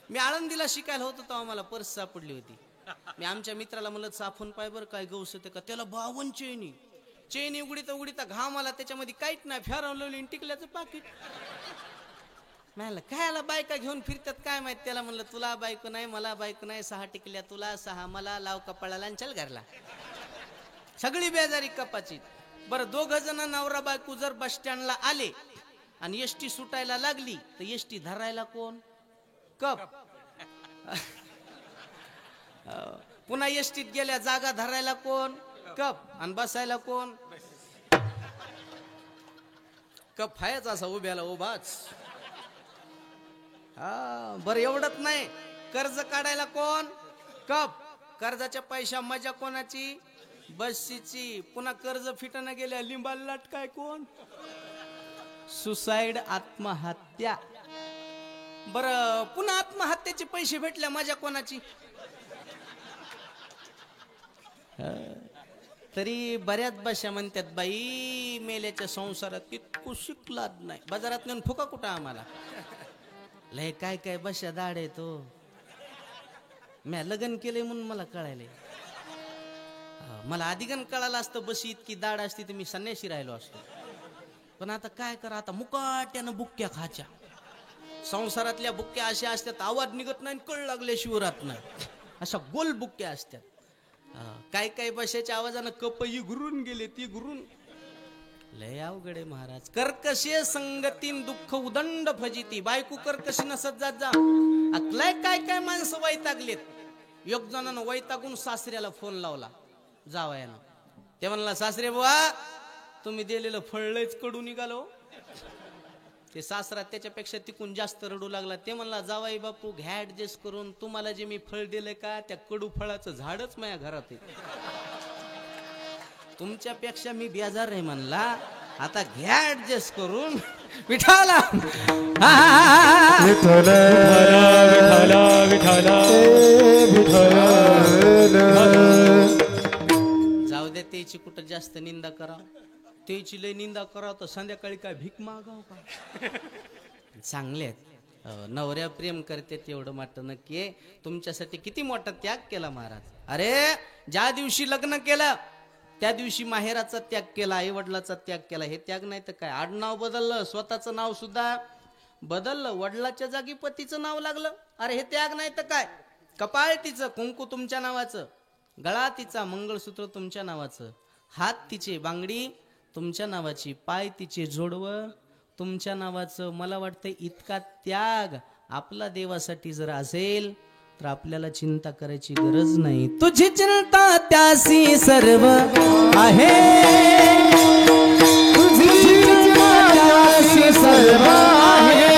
मी आळंदीला शिकायला होतो तेव्हा मला पर्स सापडली होती. मी आमच्या मित्राला म्हणलं चाफून पाय बरं काय गवस होते का? त्याला 52 चेनी उघडीता घाम आला, त्याच्यामध्ये काहीच नाही, फेरवलं टिकल्याचं पाकिट. म्हणलं कायला बायका घेऊन फिरतात काय माहित. त्याला म्हणलं तुला बायको नाही, मला बायको नाही, 6 टिकल्या तुला, 6 मला, लाव कपाळाला आणि चल घरला. सगळी बेजारी कपाची. बरं 2 जण नवरा बायको जर बस स्टँडला आले आणि एसटी सुटायला लागली तर एसटी धरायला कोण? कप. पुन्हा एसटीत गेल्या जागा धरायला कोण? कप. आणि बसायला कोण? कप हायच असा उभ्याला उभाच. बरं एवढंच नाही, कर्ज काढायला कोण? कप. कर्जाच्या पैशा मजा कोणाची? बशीची. पुन्हा कर्ज फिटणं गेल्या लिंबाला लटकाय कोण? सुसाईड, आत्महत्या. बर पुन्हा आत्महत्येचे पैसे भेटल्या मजा कोणाची? तरी बऱ्याच भाषा म्हणतात बाई मेल्याच्या संसारात इतकं शिकलात नाही. बाजारात नेऊन फुका कुठं आम्हाला. लय काय काय भाषा दाड आहे तो. म्या लग्न केले म्हणून मला कळायले. मला आधीगण कळालं असतं बशी इतकी दाड असती तर मी संन्याशी राहिलो असतो. पण आता काय करा, आता मुकाट्यानं बुक्क्या खाच्या. संसारातल्या बुक्क्या अशा असतात आवाज निघत नाही, कळ लागले शिवरात नाही, अशा गोल बुक्क्या असतात. काय काय बशाच्या आवाजानं कपही घुरून गेले ती घुरून. लय अवघड आहे महाराज. कर्कशे संगतीन दुःख उदंड फजिती. बायको कर्कशी नसत जात जा. अकलाय काय काय माणसं वैतागलेत. एक जणानं वैतागून सासऱ्याला फोन लावला जावयानं. ते म्हणला सासरे बुवा तुम्ही दिलेलं फळ लयच कडू निघालो. ते सासरा त्याच्यापेक्षा तिकून जास्त रडू लागला. ते म्हणला जावाई बापू घ्या ऍडजस्ट करून. तुम्हाला जे मी फळ दिले का त्या कडू फळाचं झाडच माझ्या घरात आहे. तुमच्यापेक्षा मी बेजार आहे म्हणला. आता घ्या ऍडजस्ट करून. विठाला जाऊ दे. त्याची कुठं जास्त निंदा करा. त्याची लय निंदा करा तर संध्याकाळी काय भीक मागाव का. चांगले आहेत. नवऱ्या प्रेम करते तेवढं मात्र नक्की आहे. तुमच्यासाठी किती मोठा त्याग केला महाराज. अरे ज्या दिवशी लग्न केलं त्या दिवशी माहेराचा त्याग केला, आई वडिलाचा त्याग केला. हे त्याग नाही तर काय. आडनाव बदललं, स्वतःचं नाव सुद्धा बदललं, वडिलाच्या जागी पतीचं नाव लागलं. अरे हे त्याग नाही तर काय. कपाळ तिचं कुंकू तुमच्या नावाचं, गळा तिचा मंगळसूत्र तुमच्या नावाचं, हात तिचे बांगडी तुमच्या नावाची, पाय तिचे जोडवं तुमच्या नावाचं. मला वाटतं इतका त्याग आपला देवासाठी जर असेल तर आपल्याला चिंता करायची गरज नाही. तुझी चिंता त्यासी सर्व आहे. तुझी चिंता त्यासी सर्व आहे.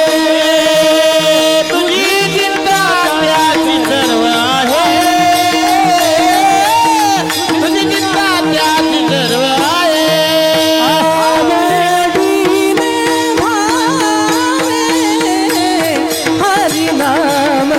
तुझी चिंता त्यासी सर्व आहे. तुझी चिंता त्यासी सर्व आहे. हरि नाम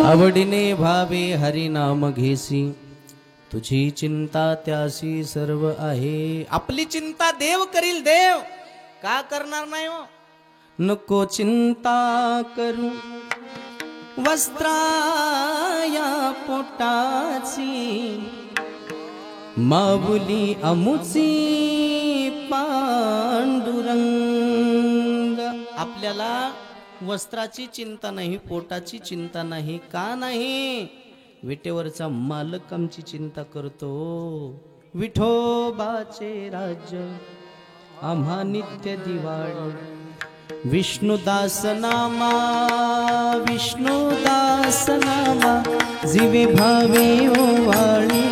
आवडीने भावे हरी नाम घेसी. तुझी चिंता त्यासी सर्व आहे. आपली चिंता देव करील. देव का करणार नाही हो. नको चिंता करू वस्त्राया पोटाची, माऊली अमुची पांडुरंग. आपल्याला वस्त्राची चिंता नाही, पोटाची चिंता नाही. का नाही. विटेवरचा मालक आमची चिंता करतो. विठोबाचे राज्य आम्हा नित्य दिवाळी. विष्णुदास नामा विष्णुदास नामा जीवे भावे ओवाळी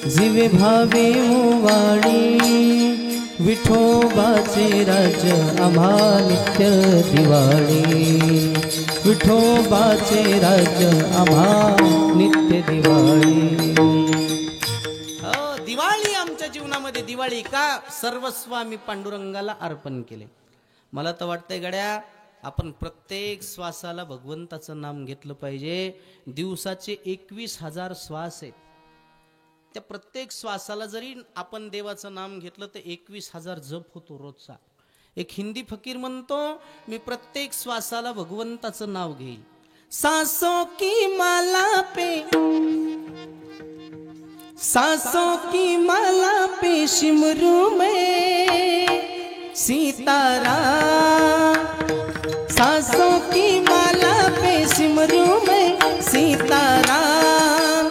जीवे भावे ओवाळी विठोबाचे राज्य आम्हा नित्य दिवाळी विठोबाचे राज्य आम्हा नित्य दिवाळी. दिवाळी आमच्या जीवनामध्ये दिवाळी का सर्वस्व आम्ही पांडुरंगाला अर्पण केले. मला तर वाटतंय गड्या आपण प्रत्येक श्वासाला भगवंताचं नाम घेतलं पाहिजे. दिवसाचे 21,000 श्वास आहेत. त्या प्रत्येक श्वासाला जरी आपण देवाचं नाम घेतलं तर 21,000 जप होतो रोजचा. एक हिंदी फकीर म्हणतो मी प्रत्येक श्वासाला भगवंताचं नाव घेईल. सांसों की माला पे सांसों की माला पे सिमरू में सीताराम सांसों की माला पे सिमरू में सीताराम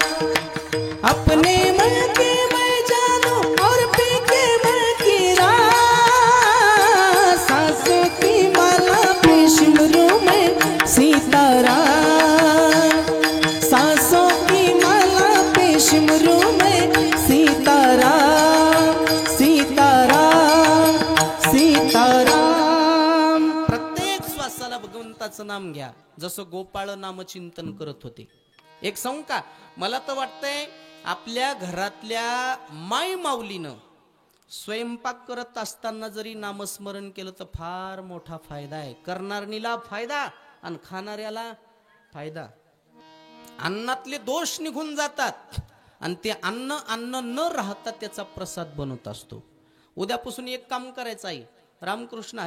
अपने मन के मैं जानू और पी के मैं कीरा सांसों की माला पे सिमरू में सीताराम सांसों की माला पे सिमरू में सीताराम सीताराम सीताराम. प्रत्येक श्वासाला भगवंताचं नाम घ्या जसं गोपाळ नामचिंतन करत होते. एक सांगू का मला तर वाटतंय आपल्या घरातल्या माय माऊलीनं स्वयंपाक करत असताना जरी नामस्मरण केलं तर फार मोठा फायदा आहे. करणारणीला फायदा आणि खाणाऱ्याला फायदा. अन्नातले दोष निघून जातात आणि ते अन्न न राहता त्याचा प्रसाद बनवत असतो. उद्यापासून एक काम करायचं आहे रामकृष्ण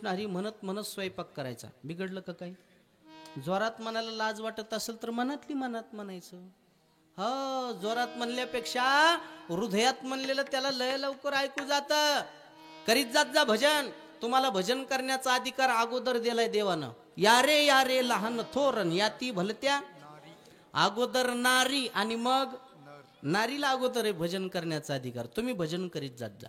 हरी म्हणत म्हणत स्वयंपाक करायचा. बिघडलं का काही? जोरात म्हणायला लाज वाटत असेल तर मनातली मनात म्हणायचं. हो जोरात म्हणल्यापेक्षा हृदयात म्हणलेलं त्याला लय लवकर ऐकू जातं. करीत जात जा भजन. तुम्हाला भजन करण्याचा अधिकार अगोदर दिलाय देवानं. या रे लहान थोरन याती भलत्या अगोदर नारी आणि मग नारीला अगोदर आहे भजन करण्याचा अधिकार. तुम्ही भजन करीत जात जा.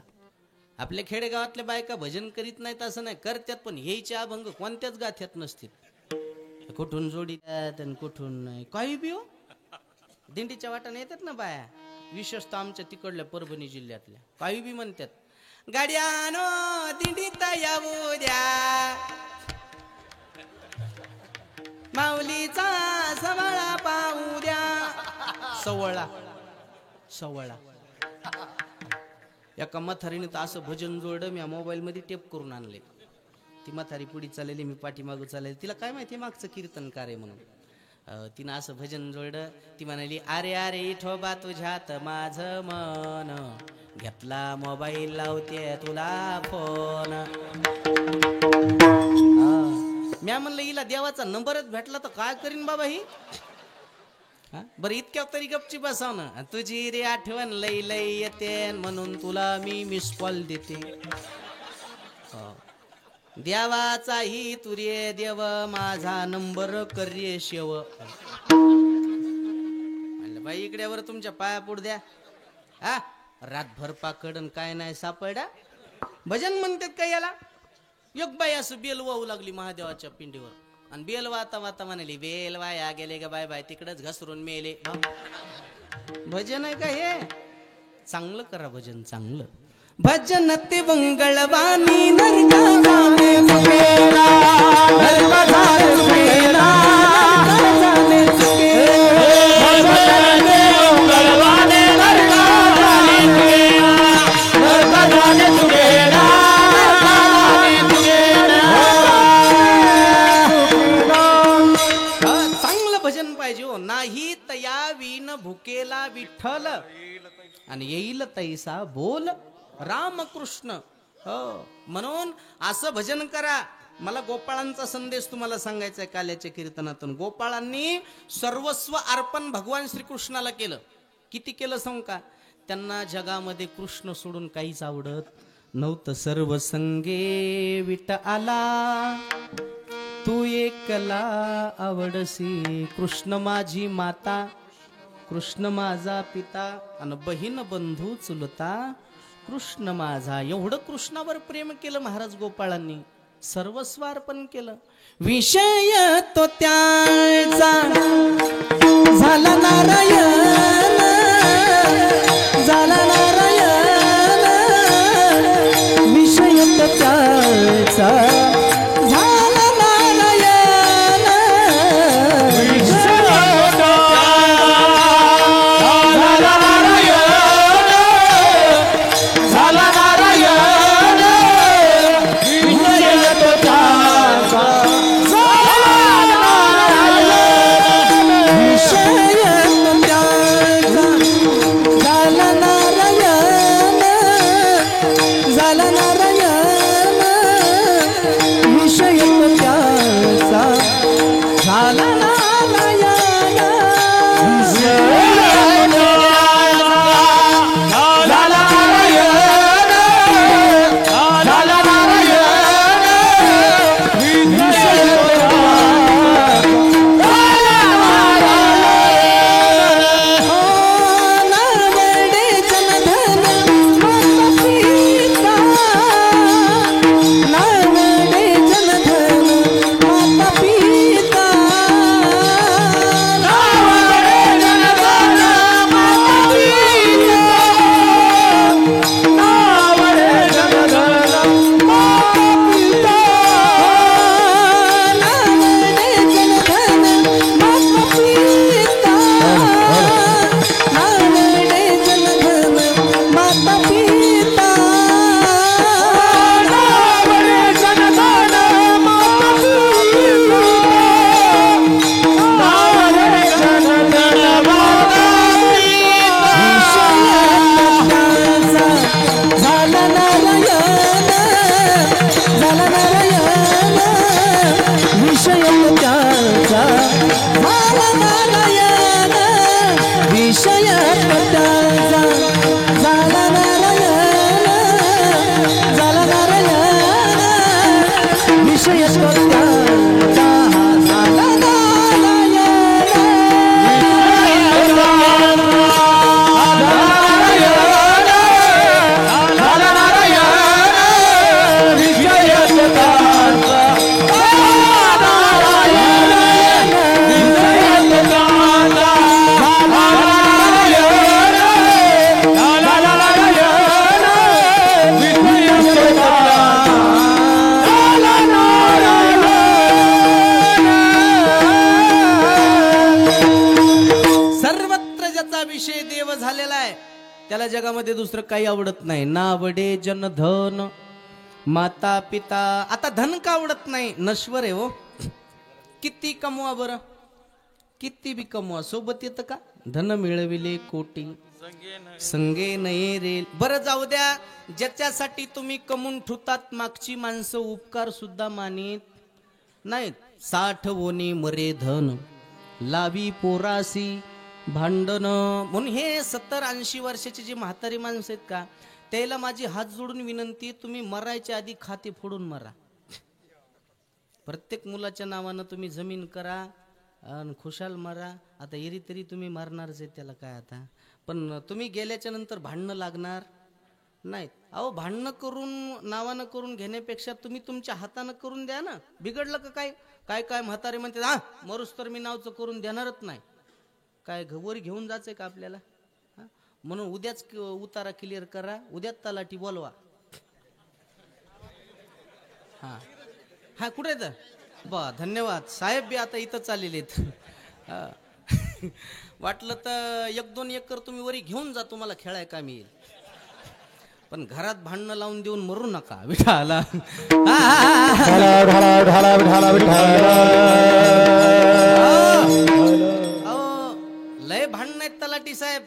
आपल्या खेडेगावातल्या बायका भजन करीत नाहीत असं नाही, करतात पण हेचे अभंग कोणत्याच गाथ्यात नसतील. कुठून जोडीतात आणि कुठून नाही काही बी हो. दिंडीच्या वाटाने येतात ना बाया, विशेषतः आमच्या तिकडल्या परभणी जिल्ह्यातल्या काही बी म्हणतात गाड्यानो दिंडीत येऊ द्या माऊलीचा सवळा पाहू द्या. सवळा एका म्हातारीने तर असं भजन जोडलं मी मोबाईल मध्ये टेप करून आणले. ती म्हातारी पुढे चाललेली मी पाठीमागू चाललेली. तिला काय माहिती मागचं कीर्तनकार आहे म्हणून. तिनं असं भजन जोडलं. ती म्हणाली अरे अरे विठोबा तुझ्यात माझं मन घेतला मोबाईल लावते तुला फोन. म्या म्हणलं हिला देवाचा नंबरच भेटला तर काय करीन बाबा ही. बरं इतक्या तरी गपची बसाव ना. तुझी रे आठवण लई लई येते म्हणून तुला मी मिस कॉल देते. देवाचाही तुरे देव माझा नंबर कर्ये शेव. म्हणलं बाई इकड्यावर तुमच्या पाया पुढ द्या. रातभर पाकडन काय नाही सापडा. भजन म्हणतात का याला. एक बाई असं बेल वाहू लागली महादेवाच्या पिंडीवर आणि बेल वाता वाता म्हणाली बेल वाया गेले ग बाय बाय तिकडच घसरून मेले. भजन आहे का हे. चांगलं करा भजन चांगलं. भजन ते मंगळवाणी नरकाने चुकेला नरकाने चुकेला नरकाने चुकेला मंगळवाणी नरकाने चुकेला नरकाने चुकेला चांगलं भजन पाहिजे हो. नाही तया विन भुकेला विठ्ठल आणि येईल तैसा बोल रामकृष्ण. हो म्हणून असं भजन करा. मला गोपाळांचा संदेश तुम्हाला सांगायचा आहे काल्याच्या कीर्तनातून. गोपाळांनी सर्वस्व अर्पण भगवान श्रीकृष्णाला केलं. किती केलं सांगू का. त्यांना जगामध्ये कृष्ण सोडून काहीच आवडत नव्हतं. सर्व संगे विट आला तू एकला आवडसी. कृष्ण माझी माता कृष्ण माझा पिता आणि बहीण बंधू चुलता कृष्ण माझा. एवढं कृष्णावर प्रेम केलं महाराज गोपाळांनी. सर्वस्व अर्पण केलं. विषय तो त्याचा झाला नारायण, झाला नारायण. विषय तो त्याचा झाला नारायण. त्याला जगामध्ये दुसरं काही आवडत नाही. नावडे जनधन माता पिता. आता धन का आवडत नाही? नश्वर आहे हो. किती कमवा बरं, किती बी कमवा, सोबत येतं का? धन मिळविले कोटी संगे नये रे. बरं जाऊ द्या, ज्याच्यासाठी तुम्ही कमवून ठुतात मागची माणसं उपकार सुद्धा मानित नाहीत. 60 वोनी मरे धन लावी पोरासी भांडण. म्हणून हे 70-80 वर्षाची जी म्हातारी माणसं आहेत का, त्याला माझी हात जोडून विनंती, तुम्ही मरायच्या आधी खाते फोडून मरा. प्रत्येक मुलाच्या नावानं तुम्ही जमीन करा आणि खुशाल मरा. आता एरी तरी तुम्ही मारणारच आहे, त्याला काय आता. पण तुम्ही गेल्याच्या नंतर भांडणं लागणार नाहीत. अहो भांडणं करून नावानं करून घेण्यापेक्षा तुम्ही तुमच्या हातानं करून द्या ना. बिघडलं का काय? काय काय म्हातारे म्हणते, हा मरूस तर मी नावचं करून देणारच नाही. काय वर घेऊन जायचंय का आपल्याला? म्हणून उद्याच उतारा क्लिअर करा, उद्याच तलाठी बोलवा. हा हा कुठे तर बा धन्यवाद साहेब बी आता इथं चाललेले आहेत. वाटलं तर 1-2 एकर तुम्ही वरी घेऊन जा, तुम्हाला खेळाय का मी. पण घरात भांडणं लावून देऊन मरू नका विठाला. लय भांडण आहेत तलाठी साहेब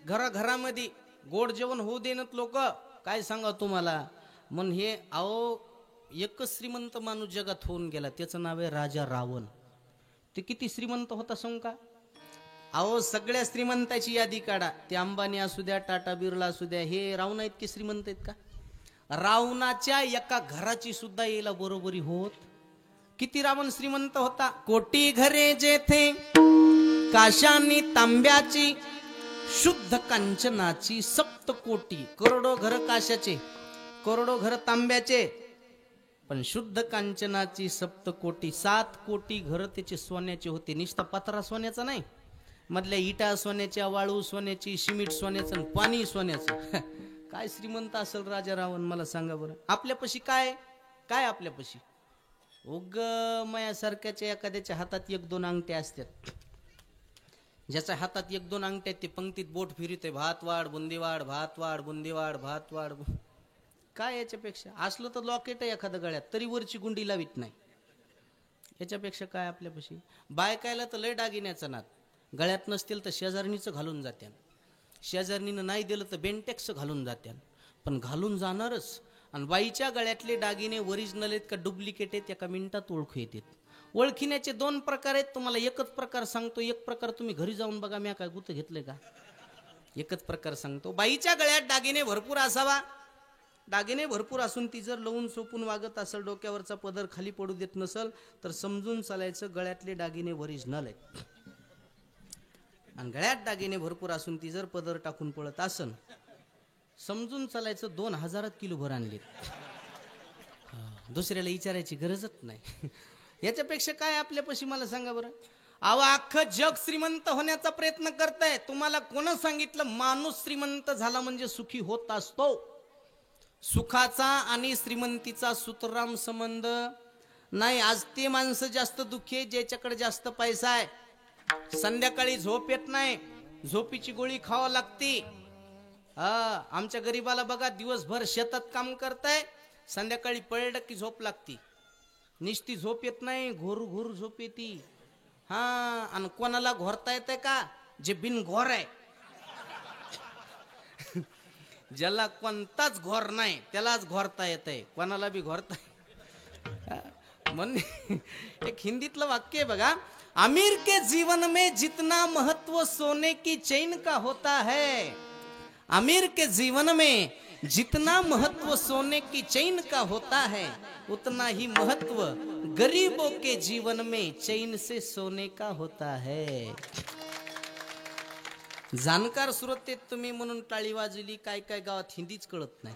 घराघरामध्ये. गोड जेवण होऊ देणत लोक, काय सांगा तुम्हाला. म्हणून हे अहो एकच श्रीमंत माणूस जगात होऊन गेला, त्याचं नाव आहे राजा रावण. ते किती श्रीमंत होता सांग का. अहो सगळ्या श्रीमंताची यादी काढा, ते अंबानी असू द्या, टाटा बिर्ला असू द्या, हे रावण इतके श्रीमंत आहेत का? रावणाच्या एका घराची सुद्धा यायला बरोबरी होत. किती रावण श्रीमंत होता. कोटी घरे जेथे काशानी तांब्याची शुद्ध कांचनाची 7 कोटी. करोडो घर काशाचे, करोडो घर तांब्याचे. पण शुद्ध कांचनाची सप्तकोटी 7 कोटी घर त्याचे सोन्याचे होते. निष्ठा पत्रा सोन्याचा नाही, मधल्या इटा सोन्याच्या, वाळू सोन्याची, सिमेंट सोन्याचं, पाणी सोन्याचं. काय श्रीमंत असेल राजा रावण, मला सांगा बरं. आपल्यापाशी काय काय आपल्यापाशी उग मायासारख्याच्या एखाद्याच्या हातात 1-2 अंगठ्या असतात. ज्याच्या हातात 1-2 अंगठ्या ते पंक्तीत बोट फिरते, भात वाढ बुंदी वाढ, भात वाढ बुंदी वाढ, भात वाढ. काय याच्यापेक्षा असलं तर लॉकेट आहे एखाद्या गळ्यात, तरी वरची गुंडी लावित नाही. याच्यापेक्षा काय आपल्यापाशी. बायकायला तर लय दागिन्याचा नाद, गळ्यात नसतील तर शेजारणीचं घालून जात्यान, शेजारणीनं नाही दिलं तर बेंटेक्स घालून जात्यान, पण घालून जाणारच. आणि बाईच्या गळ्यातले दागिने ओरिजिनल आहेत का डुप्लिकेट आहेत एका मिनिटात ओळखू येतात. ओळखीण्याचे 2 प्रकार आहेत, तुम्हाला एकच प्रकार सांगतो. एक प्रकार तुम्ही घरी जाऊन बघा, मी काय गुत घेतलंय का. एकच प्रकार सांगतो. बाईच्या गळ्यात दागिने भरपूर असावा, दागिने भरपूर असून ती जर लवून सोपून वागत असेल, डोक्यावरचा पदर खाली पडू देत नसल, तर समजून चालायचं गळ्यातले दागिने ओरिजिनल आहेत. आणि गळ्यात दागिने भरपूर असून ती जर पदर टाकून पळत असन, समजून चालायचं 2000 किलो भर आणले. दुसऱ्याला विचारायची गरजच नाही. याच्यापेक्षा काय आपल्यापाशी, मला सांगा बरं. अहो अख्खं जग श्रीमंत होण्याचा प्रयत्न करताय. तुम्हाला कोण सांगितलं माणूस श्रीमंत झाला म्हणजे सुखी होत असतो. सुखाचा आणि श्रीमंतीचा सुतराम संबंध नाही. आज ते माणसं जास्त दुःखी आहे ज्याच्याकडे जास्त पैसा आहे. संध्याकाळी झोप येत नाही, झोपीची गोळी खावा लागते. आमच्या गरीबाला बघा, दिवसभर शेतात काम करताय, संध्याकाळी पडलं की झोप लागती. निस्ती झोप येत नाही, घोर घोर झोप येते. आणि कोणाला घोरता येते का, जे बिन घोर आहे. ज्याला कोणताच घोर नाही त्यालाच घोरता येतंय, कोणाला बी घोरता. म्हणून एक हिंदीतलं वाक्य आहे बघा, अमीर के जीवन में जितना महत्व सोने की चैन का होता है, अमीर के जीवन में जितना महत्व सोने की चैन का होता है, उतना ही महत्व गरीबों के जीवन में चैन से सोने का होता है. जाणकार श्रोते तुम्ही म्हणून टाळी वाजली. काय काय गावात हिंदीच कळत नाही.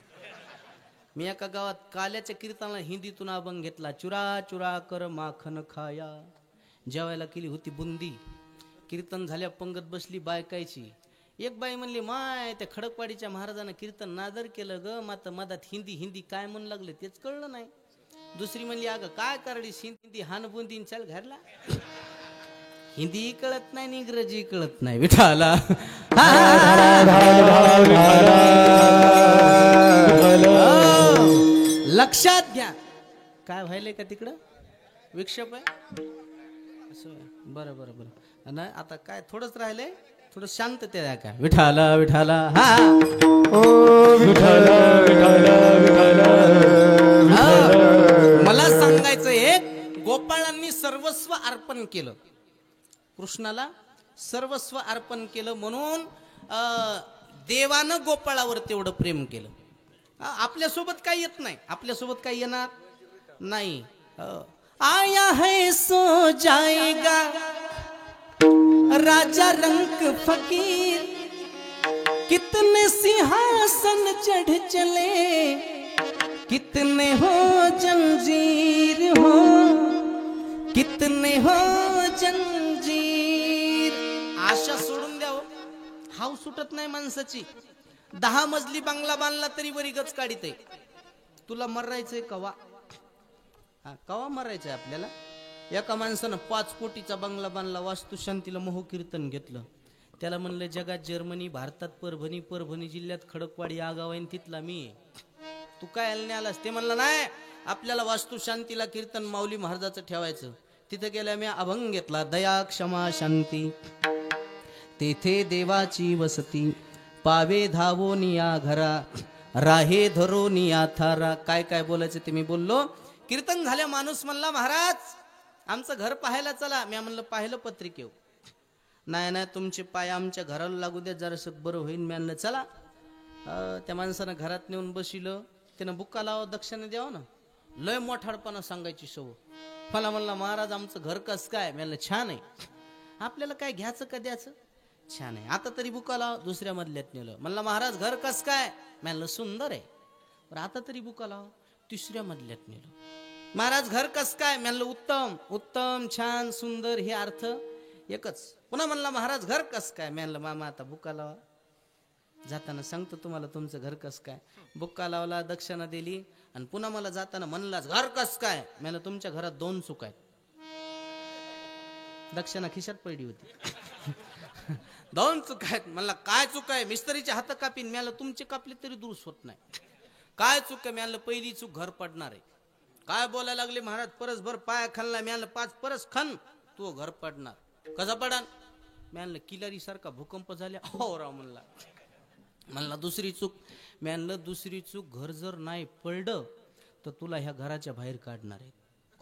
मी एका गावात काल्याच्या कीर्तनाला हिंदीतून अभंग घेतला. चुरा चुरा कर माखन खाया, जेवायला केली होती बुंदी. कीर्तन झाल्या पंगत बसली बायकायची. एक बाई म्हणली, माय त्या खडकवाडीच्या महाराजांना कीर्तन नादर केलं ग, मात्र मधात हिंदी हिंदी काय म्हण लागले तेच कळलं नाही. दुसरी म्हणली, अगं काय करडी हिंदी हान बुंदी चाल घरला. हिंदी कळत नाही, इंग्रजी कळत नाही. विठाला लक्षात घ्या. काय व्हायलंय का तिकडं, विक्षेप आहे असं. बरं बरं बरं नाही, आता काय थोडंच राहिलंय, थोडं शांत ते द्या का. विठाला विठाला हा ओ विठ्ठल विठ्ठल विठ्ठल. मला सांगायचं, एक गोपाळांनी सर्वस्व अर्पण केलं, कृष्णाला सर्वस्व अर्पण केलं, म्हणून देवानं गोपाळावर तेवढं प्रेम केलं. आपल्यासोबत काही येत नाही, आपल्यासोबत काही येणार नाही. आया है सो जाएगा राजा रंक फकीर, कितने सिंहासन चढ़ चले, कितने हो जंजीर हो, कितने हो जंजीर. आशा सोडून द्यावं, हाव सुटत नाही माणसाची. 10 मजली बंगला बांधला तरी वरी गच काढीत आहे. तुला मरायचंय कवा, कवा मरायचंय आपल्याला. एका माणसानं 5 कोटीचा बंगला बांधला, वास्तुशांतीला मोह कीर्तन घेतलं. त्याला म्हणलं जगात जर्मनी, भारतात परभणी, परभणी जिल्ह्यात खडकवाडी या गाव आहे, तिथला मी. तू काय आलने आलास. ते म्हणलं नाही, आपल्याला वास्तुशांतीला कीर्तन माऊली महाराजाचं ठेवायचं. तिथं गेल्या मी अभंग घेतला, दया क्षमा शांती तेथे देवाची वसती, पावे धावो निया घरा, राहे धरो निया थारा. काय काय बोलायचं ते मी बोललो. कीर्तन झाल्या माणूस म्हणला, महाराज आमचं घर पाहायला चला. मी म्हणलं पाहिलं पत्रिकेव. नाही नाही, तुमचे पाय आमच्या घराला लागू द्या, जरासं बरं होईल. मी म्हणलं चला. त्या माणसानं घरात नेऊन बसिलं. त्यानं बुक्का लावा, दक्षिणा द्यावं ना. लय मोठाडपणा सांगायची सवय. मला म्हणला, महाराज आमचं घर कसं काय. मी म्हणलं छान आहे. आपल्याला काय घ्यायचं का द्यायचं, छान आहे. आता तरी बुका लाव. दुसऱ्या मधल्यात नेलं. म्हणलं महाराज घर कसं काय. मी म्हणलं सुंदर आहे. बरं आता तरी बुका लाव. तिसऱ्या मधल्यात नेलं. महाराज घर कस काय? म्हणलं उत्तम. उत्तम, छान, सुंदर हे अर्थ एकच. पुन्हा म्हणला महाराज घर कस काय? म्हणलं मामा आता बुक्का लावा, जाताना सांगतो तुम्हाला तुमचं घर कस काय. बुक्का लावला, दक्षिणा दिली आणि पुन्हा मला जाताना म्हणलाच घर कस काय? म्हणलं तुमच्या घरात 2 चूक आहेत. दक्षिणा खिशात पडली होती. 2 चूक आहेत. म्हणला काय चूक आहे? मिस्त्रीचे हात कापीन. म्हणलं तुमचे कापले तरी दुरुस्त होत नाही. काय चूक आहे? म्हणलं पहिली चूक घर पडणार आहे. काय बोलायला लागले महाराज? परसभर पाया खाल्ला. म्हणलं 5 परस खन तू घर पडणार. कसा पडान? म्हणलं किलारी सारखा भूकंप झाला. हो राव म्हणला. म्हणला दुसरी चूक? म्हणलं दुसरी चूक घर जर नाही पडलं तर तुला ह्या घराच्या बाहेर काढणार आहे.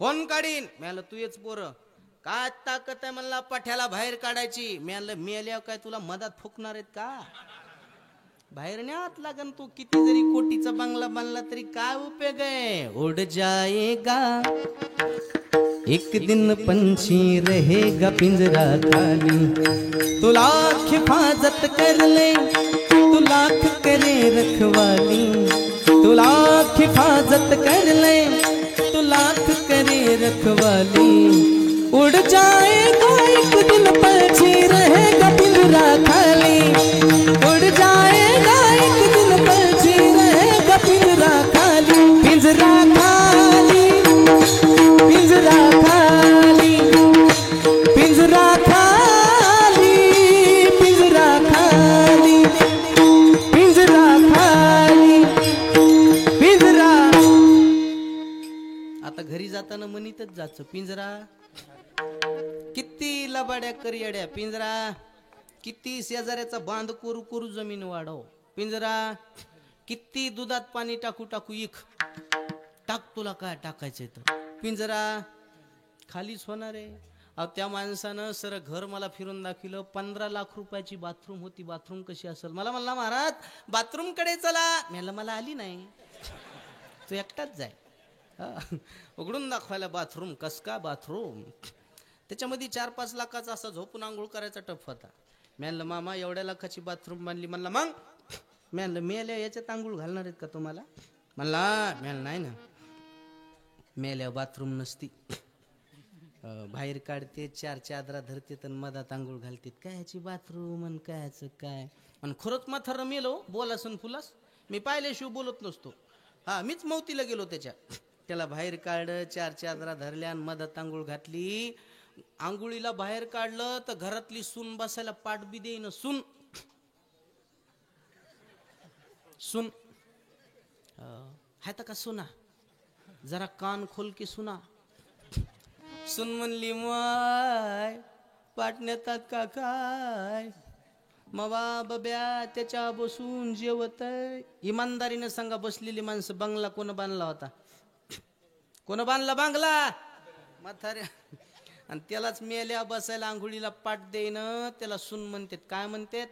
कोण काढीन? म्हणलं तू येच पोरं. काय ताकद आहे म्हणला पठ्याला बाहेर काढायची? म्हणलं मेल्यावर काय तुला मधात फुकणार आहेत का? बाहेर न्यात लागन. तू किती जरी कोटीचा बंगला बांधला तरी काय उपयोग आहे? उड जाएगा एक दिन पंछी रहेगा पिंजरा खाली. तू लाख हिफाजत कर ले, तू लाख करे रखवाली. तू लाख हिफाजत कर ले, तू लाख करे रखवाली. उड़ जाएगा एक दिन पंछी रहेगा पिंजरा खाली. उड़ जाएगा एक दिन पंछी रहेगा पिंजरा खाली. पिंजरा खाली, पिंजरा खाली, पिंजरा खाली, पिंजरा खाली, पिंजरा खाली, पिंजरा. आता घरी जाताना म्हणीतच जायचं पिंजरा. किती लबाड्या करियाड्या पिंजरा. किती शेजाऱ्याचा बांध करू करू जमीन वाढव पिंजरा. किती दुधात पाणी टाकू टाकू इक टाक, तुला काय टाकायचंय तर पिंजरा. खालीच होणार आहे. अहो त्या माणसानं सर घर मला फिरून दाखवलं. 15 लाख रुपयाची बाथरूम होती. बाथरूम कशी असेल? मला म्हणला महाराज बाथरूम कडे चला. म्हणलं मला आली नाही, तू एकटाच जाय. उघडून दाखवायला बाथरूम. कस का बाथरूम? त्याच्यामध्ये 4-5 लाखाचा असा झोपून आंघोळ करायचा टप होता. म्हणलं मामा एवढ्या लाखाची बाथरूम बांधली. म्हणला मग? म्हणलं मेल्या याच्यात आंघोळ घालणार आहेत का तुम्हाला? म्हणला म्हणलं नाही ना, मेल्या बाथरूम नसती. बाहेर काढते, 4 चादरा धरते तर मधात आंघोळ घालते. कायची बाथरूम आणि कायचं काय? आणि खरंच माथार मेलो बोलास आणि फुलास. मी पाहिल्याशिवाय बोलत नसतो. हा मीच मौतीला गेलो त्याला बाहेर काढलं, 4 चादरा धरल्या आणि मधात आंघोळ घातली. आंघोळीला बाहेर काढलं तर घरातली सून बसायला पाठ बी देईन. सून सून हाय का सुना? जरा कान खोल के सुना. सून म्हणली माय पाटण्यातात का काय? मवा बब्या त्याच्या बसून जेवत. इमानदारीने सांगा बसलेली माणसं. बंगला कोण बांधला होता? कोण बांधला बंगला? म्हाताऱ्या. आणि त्यालाच मेल्या बसायला आंघोळीला पाठ देईन. त्याला सून म्हणतात. काय म्हणतात?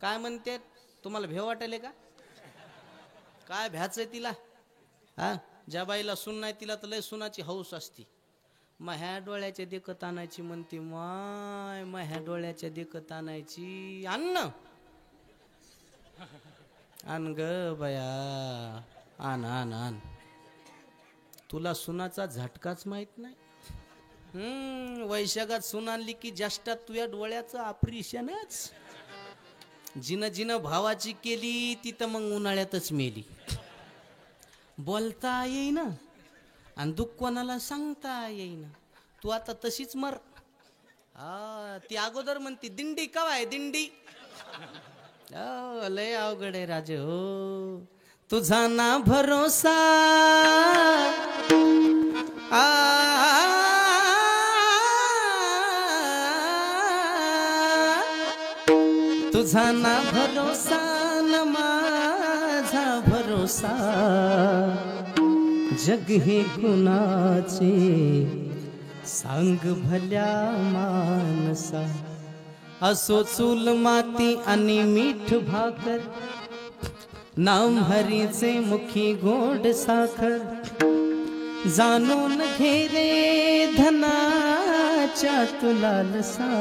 काय म्हणतात? तुम्हाला भेव वाटायले का? काय भ्याचंय तिला? हा ज्या बाईला सून नाही तिला तर लय सुनाची हौस असती. ह्या डोळ्याच्या देखत आणायची म्हणते माय. ह्या डोळ्याच्या देखत आणायची. अन्न आण ग बया, आण आण आण. तुला सुनाचा झटकाच माहित नाही. वैशाखात सून आणली की ज्येष्ठात तुझ्या डोळ्याचं ऑपरेशनच. जिनं जिनं भावाची केली तिथं मग उन्हाळ्यातच मेली. बोलता येईना आणि दुःख कोणाला सांगता येईना. तू आता तशीच मर. ती अगोदर म्हणती दिंडी कवा आहे दिंडी? लय अवघड आहे राजे हो. तुझा ना भरोसा तुझा ना भरोसा न माझा भरोसा. जग हे कुणाचे सांग भल्या मानसा. असो चूल माती आणि मीठ भाकर. नाम हरीचे मुखी गोड साखर. जाणून घे रे धनाच्या तुला लसा.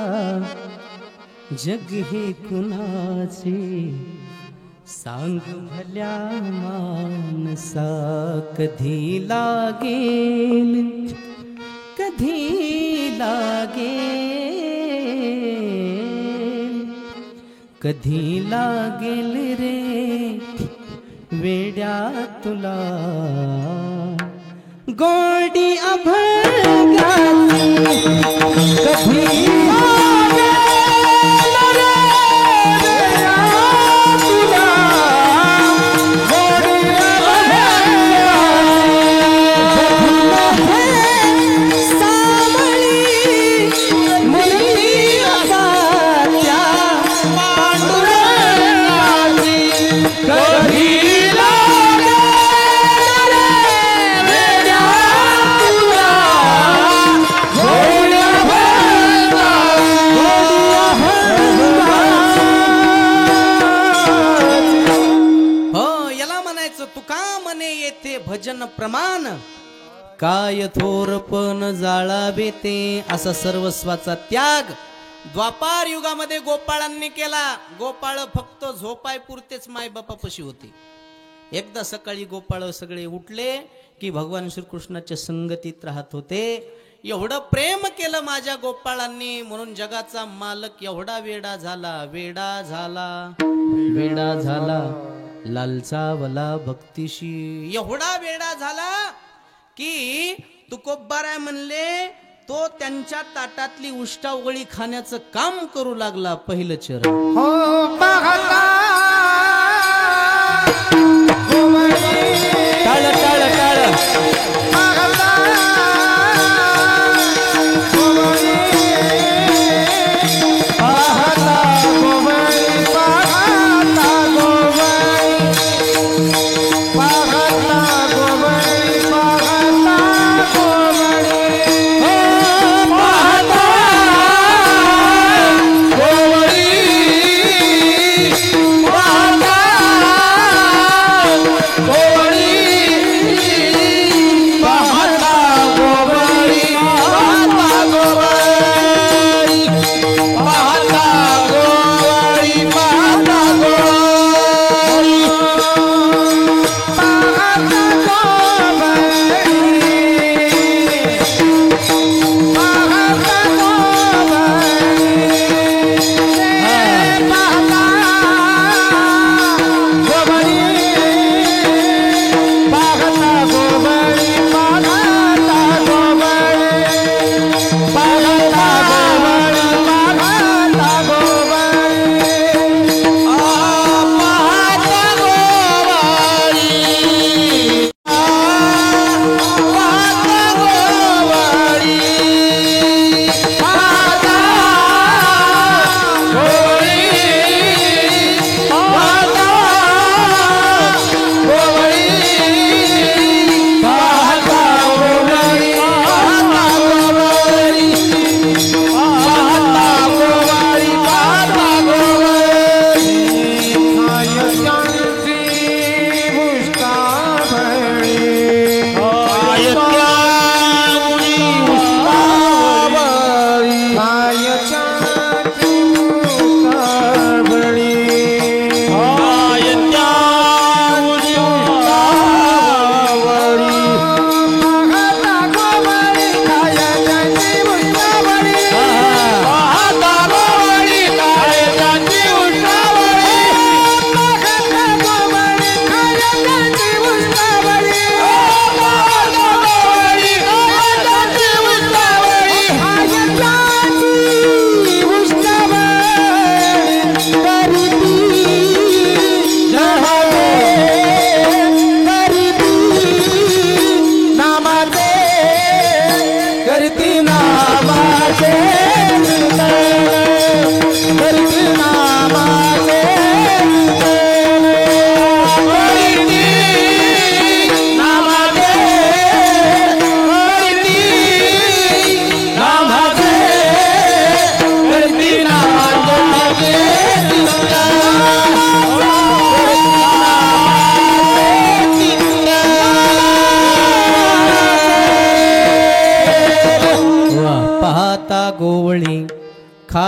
जग हे कुणाचे सांग भल्या मानसा कधी लागेल, कधी लागेल, कधी लागेल रे वेड्या तुला गोडी अभंगाची, कधी भजन प्रमाण काय थोरपण जाळावे ते, असा सर्वस्वाचा त्याग द्वापार युगामध्ये गोपाळांनी केला. गोपाळ फक्त झोपाय पुरतेच मायबापापाशी होते. एकदा सकाळी गोपाळ सगळे उठले की भगवान श्रीकृष्णाच्या संगतीत राहत होते. एवढं प्रेम केलं माझ्या गोपाळांनी म्हणून जगाचा मालक एवढा वेडा झाला, वेडा झाला, वेडा झाला, लालचावला भक्तीशी. एवढा वेडा झाला की तुकोबाराय म्हणले तो त्यांच्या ताटातली उष्टावळी खाण्याचं काम करू लागला. पहिलं चरण हो बघता टाळ टाळ टाळ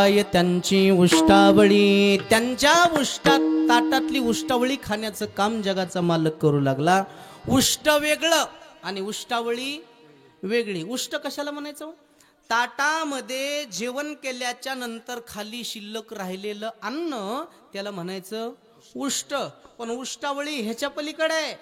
काय त्यांची उष्टावळी, त्यांच्या ताटातली उष्टावळी खाण्याचं काम जगाचा मालक करू लागला. उष्ट वेगळं आणि उष्टावळी वेगळी. उष्ट कशाला म्हणायचं? ताटामध्ये जेवण केल्याच्या नंतर खाली शिल्लक राहिलेलं अन्न त्याला म्हणायचं उष्ट. पण उष्टावळी ह्याच्या पलीकडे आहे.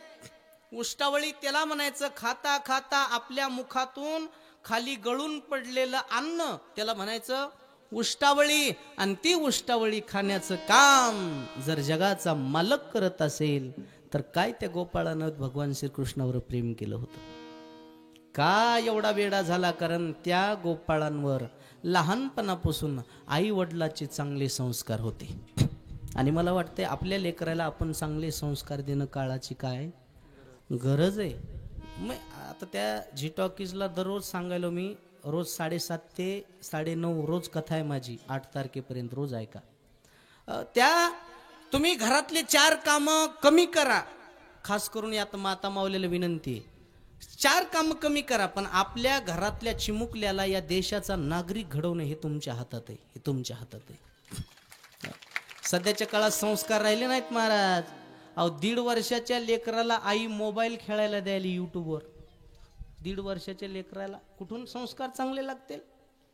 उष्टावळी त्याला म्हणायचं खाता खाता आपल्या मुखातून खाली गळून पडलेलं अन्न त्याला म्हणायचं उष्टावळी. आणि ती उष्टावळी खाण्याचं काम जर जगाचा मालक करत असेल तर काय त्या गोपाळानं भगवान श्रीकृष्णावर प्रेम केलं होतं? का एवढा वेडा झाला? कारण त्या गोपाळांवर लहानपणापासून आई वडिलाचे चांगले संस्कार होते. आणि मला वाटते आपल्या लेकराला आपण चांगले संस्कार देणं काळाची काय गरज आहे. मग आता त्या झी टॉकीजला दररोज सांगायलो मी, रोज 7:30 ते 9:30 रोज कथा आहे माझी, 8 तारखेपर्यंत रोज ऐका. त्या तुम्ही घरातले 4 कामं कमी करा. खास करून यात माता मावलेला विनंती आहे, 4 कामं कमी करा, पण आपल्या घरातल्या चिमुकल्याला या देशाचा नागरिक घडवणं हे तुमच्या हातात आहे. हे तुमच्या हातात आहे. सध्याच्या काळात संस्कार राहिले नाहीत महाराज. अहो 1.5 वर्षाच्या लेकराला आई मोबाईल खेळायला द्यायला युट्यूबवर. 1.5 वर्षाच्या लेकराला कुठून संस्कार चांगले लागतील?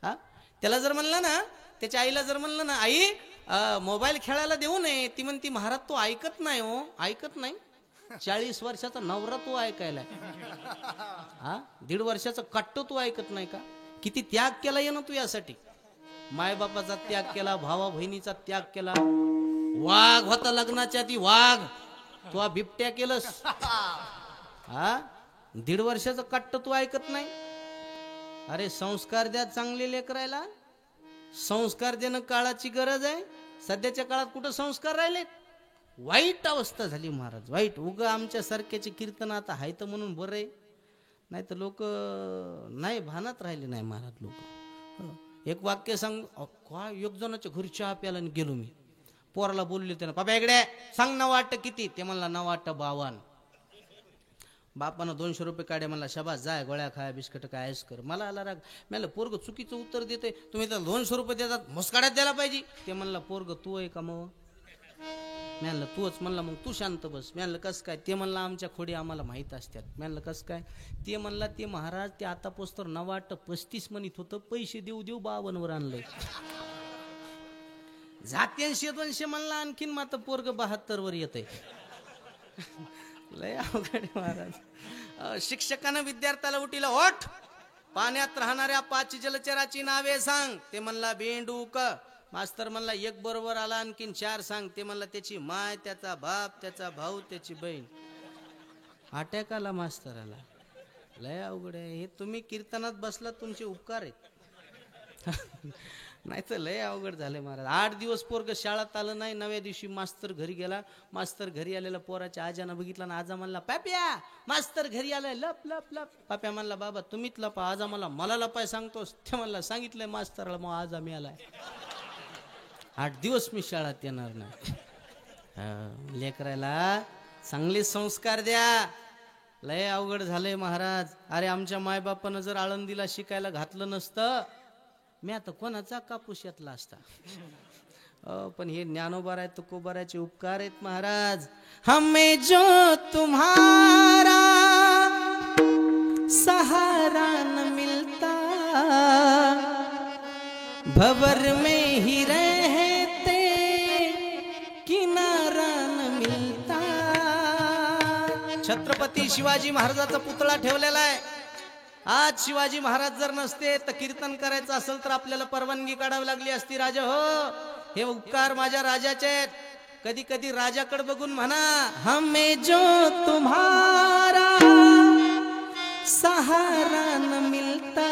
हा, त्याला जर म्हणलं ना, त्याच्या आईला जर म्हणलं ना, आई मोबाईल खेळायला देऊ नये, ती म्हणती महाराज तो ऐकत नाही. हो ऐकत नाही. 40 वर्षाचा नवरा तू ऐकायला, हा 1.5 वर्षाचा कट्ट तू ऐकत नाही का? किती त्याग केला ये ना तू यासाठी. मायबापाचा त्याग केला, भावा बहिणीचा त्याग केला. वाघ होता लग्नाच्या आधी वाघ, तू बिबट्या केलंस. हा 1.5 वर्षाचा कट्ट तू ऐकत नाही. अरे संस्कार द्या चांगले लेकरायला. संस्कार देणं काळाची गरज आहे. सध्याच्या काळात कुठं संस्कार राहिले? वाईट अवस्था झाली महाराज, वाईट. उगा आमच्या सारख्याचे कीर्तन आता आहे तर म्हणून बरं आहे, नाही तर लोक नाही भानात राहिले नाही महाराज. लोक एक वाक्य सांग, काय एक जणाच्या घरी चहा प्यायला गेलो मी, पोराला बोलले त्यानं, पापा इकडे सांग ना वाटतं किती? ते म्हणला ना वाटतं 52. बापानं 200 रुपये काढे, म्हणला शाबास जाय गोळ्या खाय बिस्कट काय ऐश कर. मला आला राग. मला पोरग चुकीचं उत्तर देते, तुम्ही त्याला 200 रुपये देतात, मुस्काड्यात द्यायला पाहिजे. ते म्हणला पोरग तू आहे का मग? म्हणलं तूच. म्हणला मग तू शांत बस. म्हणलं कस काय? ते म्हणला आमच्या खोडी आम्हाला माहीत असतात. म्हणलं कस काय? ते म्हणला ते महाराज ते आता पोस्तर 35 म्हणत होतं, पैसे देऊ देऊ 52 वर आणलंय. जाते 200 म्हणला, आणखीन मात्र पोरग 72 वर येतंय. लय अवघड महाराज. शिक्षकानं विद्यार्थ्याला उठीला, ओठ पाण्यात राहणाऱ्या 5 जलचराची नावे सांग. ते म्हणला बेंडूक. मास्तर म्हणला 1 बरोबर आला, आणखीन 4 सांग. ते म्हणला त्याची माय, त्याचा बाप, त्याचा भाऊ, त्याची बहीण. अटॅक आला मास्तराला. लय अवघड आहे हे. तुम्ही कीर्तनात बसलात तुमचे उपकार आहेत. नाही तर लय अवघड झाले महाराज. 8 दिवस पोरग शाळेत आलं नाही. 9व्या दिवशी मास्तर घरी गेला. मास्तर घरी आलेला पोराच्या आजानं बघितला ना, आजा म्हणला पाप्या मास्तर घरी आलाय, लप लप लप. पाप्या म्हणला बाबा तुम्हीच लपा. आजा मला लपाय सांगतोस? ते म्हणला सांगितलंय मास्तरला, मग आजा मी आलाय. 8 दिवस मी शाळेत येणार नाही. लेकराला चांगले संस्कार द्या. लय अवघड झालंय महाराज. अरे आमच्या मायबापानं जर आळंदीला शिकायला घातलं नसतं, मी आता कोणाचा कापूस यातला असता. पण हे ज्ञानोबाराय तुकोबारायचे उपकार आहेत महाराज. हमें जो तुम्हारा सहारा न मिलता, भंवर में ही रहते किनारा न मिलता. छत्रपती शिवाजी महाराजाचा पुतळा ठेवलेला आहे. आज शिवाजी महाराज जर नसते तर कीर्तन करायचं असेल तर आपल्याला परवानगी काढावी लागली असती. राजा हो, हे उपकार माझ्या राजाचे आहेत. कधी कधी राजाकडे बघून म्हणा, हमें जो तुम्हारा सहारा न मिलता,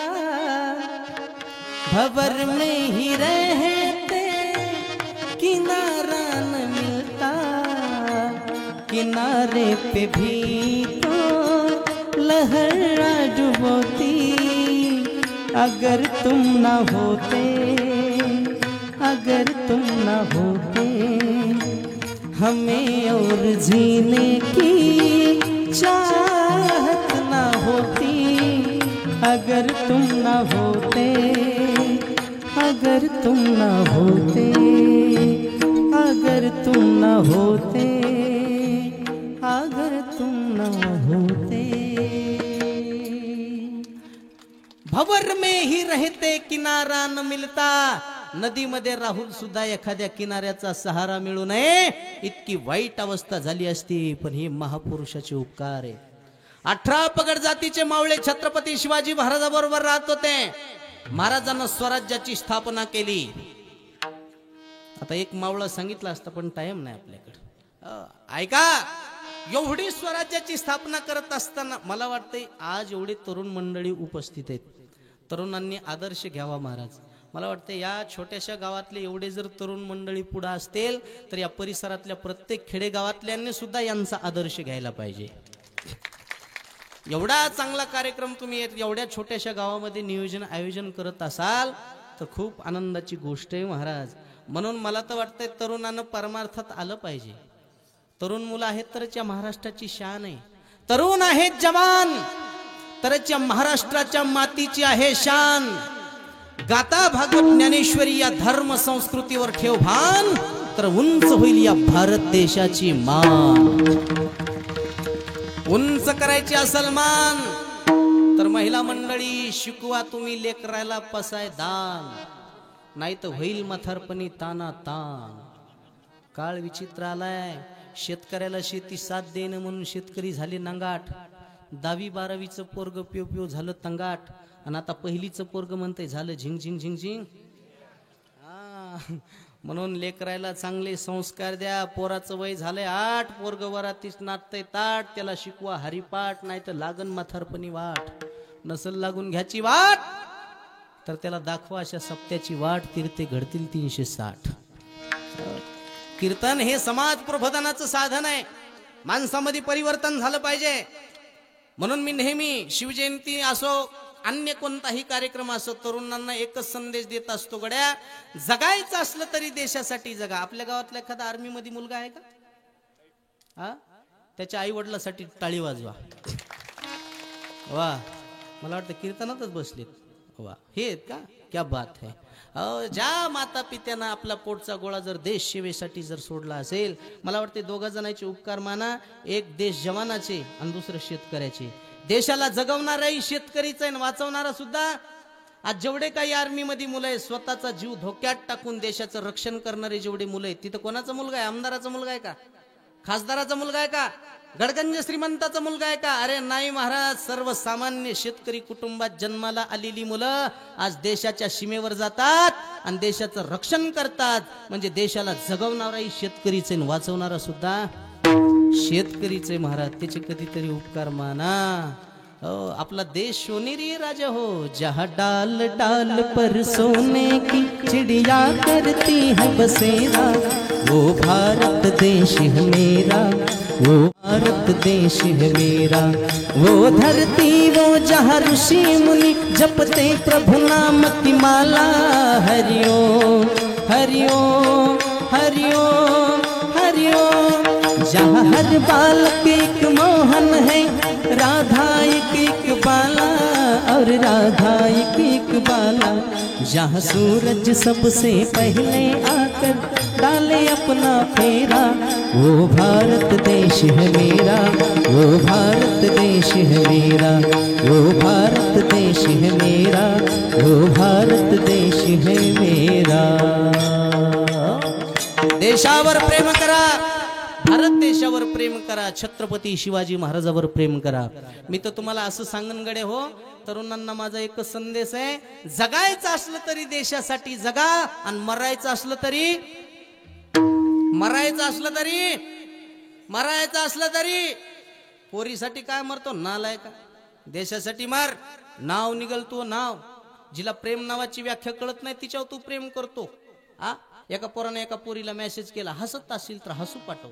भंवर में ही रहते किनारा न मिलता. किनारे पे भी तो लहरा डुबोती, अगर तुम न होते, अगर तुम न होते, हमें और जीने की चाहत न होती. अगर तुम न होते, अगर तुम न होते, अगर तुम न होते, अगर तुम न होते, भंवर में ही रहते किनारा न मिलता, नदीमध्ये राहुल सुद्धा एखाद्या किनाऱ्याचा सहारा मिळू नये इतकी वाईट अवस्था झाली असती. पण हे महापुरुषाचे उपकार आहे. 18 पगड जातीचे मावळे छत्रपती शिवाजी महाराजांबरोबर राहत होते. महाराजांना स्वराज्याची स्थापना केली. आता एक मावळा सांगितलं असतं पण टाइम नाही आपल्याकडे. ऐका, एवढी स्वराज्याची स्थापना करत असताना मला वाटतंय आज एवढे तरुण मंडळी उपस्थित आहेत. तरुणांनी आदर्श घ्यावा महाराज. मला वाटतं या छोट्याशा गावातले एवढे जर तरुण मंडळी पुढे असतील तर या परिसरातल्या प्रत्येक खेडेगावातल्यांनी सुद्धा यांचा आदर्श घ्यायला पाहिजे. एवढा चांगला कार्यक्रम तुम्ही एवढ्या छोट्याशा गावामध्ये नियोजन आयोजन करत असाल तर खूप आनंदाची गोष्ट आहे महाराज. म्हणून मला तर वाटतंय तरुणांना परमार्थात आलं पाहिजे. तरुण मुलं आहेत तरच या महाराष्ट्राची शान आहे. तरुण आहेत जवान तरच या महाराष्ट्राच्या मातीची आहे शान. गाता भागवत ज्ञानेश्वरी या धर्म संस्कृतीवर ठेव भान, तर उंच होईल या भारत देशाची मान. उंच करायची असल मान तर महिला मंडळी शिकवा तुम्ही लेकरायला पसाय दान, नाही तर होईल म्हातारपणी ताना तान. काळ विचित्र आलाय. शेतकऱ्याला शेती साथ देणं म्हणून शेतकरी झाले नंगाट. 10वी-12वीचं पोरग प्यो प्यो झालं तंगाट. आणि आता पहिलीचं पोरग म्हणतंय झालं झिंग झिंग झिंग झिंग. म्हणून लेकरायला चांगले संस्कार द्या. पोराचं वय झालंय 8, पोरग वरातीस नाचतंय ताट. त्याला शिकवा हरिपाठ, नाही तर लागन म्हातारपणी वाट. नसल लागून घ्याची वाट तर त्याला दाखवा अशा सप्त्याची वाट. तीर्थे घडतील 360. कीर्तन हे समाज प्रबोधनाचं साधन आहे. माणसामध्ये परिवर्तन झालं पाहिजे. म्हणून मी नेहमी शिवजयंती असो अन्य कोणताही कार्यक्रम असो तरुणांना एकच संदेश देत असतो. गड्या, जगायचं असलं तरी देशासाठी जगा. आपल्या गावातला एखादा आर्मी मध्ये मुलगा आहे का? हा, त्याच्या आई वडिलांसाठी टाळी वाजवा. वा, मला वाटतं कीर्तनातच बसलेत. वा, हे आहेत का? क्या बात है. ज्या माता पित्यानं आपला पोटचा गोळा जर देश सेवेसाठी जर सोडला असेल, मला वाटते 2 जणांचे उपकार माना. एक देश जवानाचे आणि दुसरं शेतकऱ्याचे. देशाला जगवणाराही शेतकरीचा आहे, वाचवणारा सुद्धा. आज जेवढे काही आर्मी मध्ये मुलं आहेत स्वतःचा जीव धोक्यात टाकून देशाचं रक्षण करणारे जेवढे मुलं आहेत, तिथं कोणाचा मुलगा आहे? आमदाराचा मुलगा आहे का? खासदाराचा मुलगा आहे का? गडगंज श्रीमंताचा मुलगा आहे का? अरे नाही महाराज. सर्वसामान्य शेतकरी कुटुंबात जन्माला आलेली मुलं आज देशाच्या सीमेवर जातात आणि देशाचं रक्षण करतात. म्हणजे देशाला जगवणाराही शेतकरीच आहे, वाचवणारा सुद्धा शेतकरीच आहे महाराज. त्याचे कधीतरी उपकार माना. अपना देश सोनेरी राजा हो, जहाँ डाल डाल पर सोने की चिड़िया करती है बसेरा, वो भारत देश है मेरा, वो भारत देश है मेरा। वो धरती वो जहाँ ऋषि मुनि जपते प्रभु नाम की माला, हरिओम हरिओम हरिओम हरिओम। जहाँ हर बालक एक मोहन है, राधा एक बाला और राधा एक बाला। जहाँ सूरज सबसे पहले आकर डाले अपना फेरा, वो भारत देश है मेरा, वो भारत देश है मेरा, वो भारत देश है मेरा, वो भारत देश है मेरा। देशावर प्रेम करा, भारत देशावर प्रेम करा, छत्रपती शिवाजी महाराजांवर प्रेम करा। मी तर तुम्हाला असं सांगन गडे हो, तरुणांना माझा एकच संदेश आहे, जगायचं असलं तरी देशासाठी जगा, आणि मरायचं असलं तरी मरायचं असलं तरी पोरीसाठी काय मरतो नालाय का, देशासाठी मार। नाव निघलतो नाव, जिला प्रेम नावाची व्याख्या कळत नाही तिच्यावर तू प्रेम करतो। एका पोराने एका पोरीला मेसेज केला, हसत असशील तर हसू पाठव,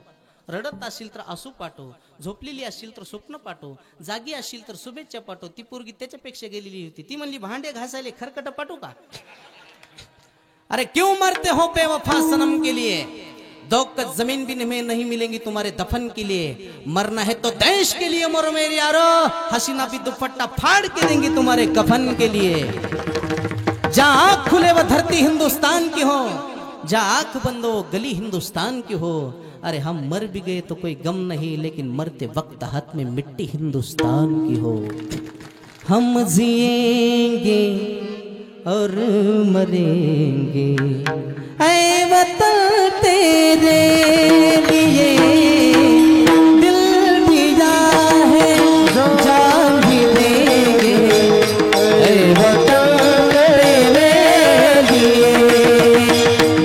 रडत असशील तर आसू पाठव, झोपलेली असशील तर स्वप्न पाठव, जागी असशील तर शुभेच्छा पाठव। ती पोरगी त्याच्यापेक्षा गेलेली होती, ती म्हणली भांडे घासायले खरकट पाठवू का? अरे क्यों मरते हो बेवफा सनम के लिए, 2 गज जमीन भी नहीं मिलेंगी तुम्हारे दफन के लिए। मरना है तो देश के लिए मरो मेरे यारो, हसीना भी दुपट्टा फाड़ के देंगी तुम्हारे कफन के लिए। जा आँख खुले वो धरती हिंदुस्तान की हो, जा आँख बंद वो गली हिंदुस्तान की हो। अरे हम मर भी गए तो कोई गम नहीं, लेकिन मरते वक्त हाथ में मिट्टी हिंदुस्तान की हो। हम जिएंगे और मरेंगे ऐ वतन तेरे लिए, दिल दिया है जान भी देंगे ऐ वतन तेरे लिए,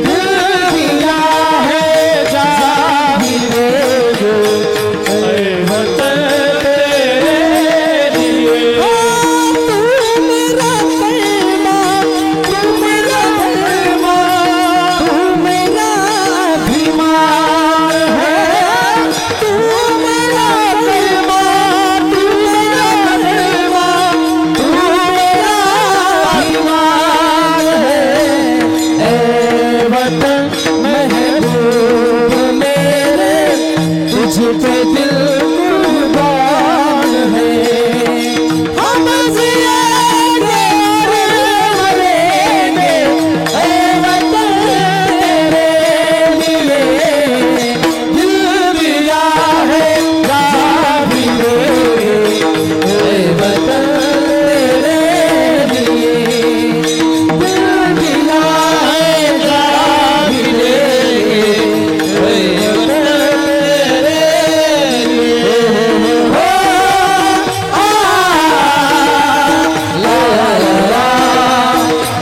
दिल दिया है जान भी देंगे ऐ वतन तेरे लिए। तू मेरा कलमा, तू मेरा धर्मा, तू मेरा अभिमान है। तू मेरा कलमा, तू मेरा धर्मा, तू मेरा अभिमान है। ऐ वतन महबूब मेरे, तुझ पे दिल कुर्बान है। हम जिएंगे और मरेंगे ऐ वतन तेरे लिए, दिल दिया है जान भी देंगे ऐ वतन तेरे लिए, दिल दिया है जान भी देंगे ऐ वतन तेरे लिए। हो आ ला ला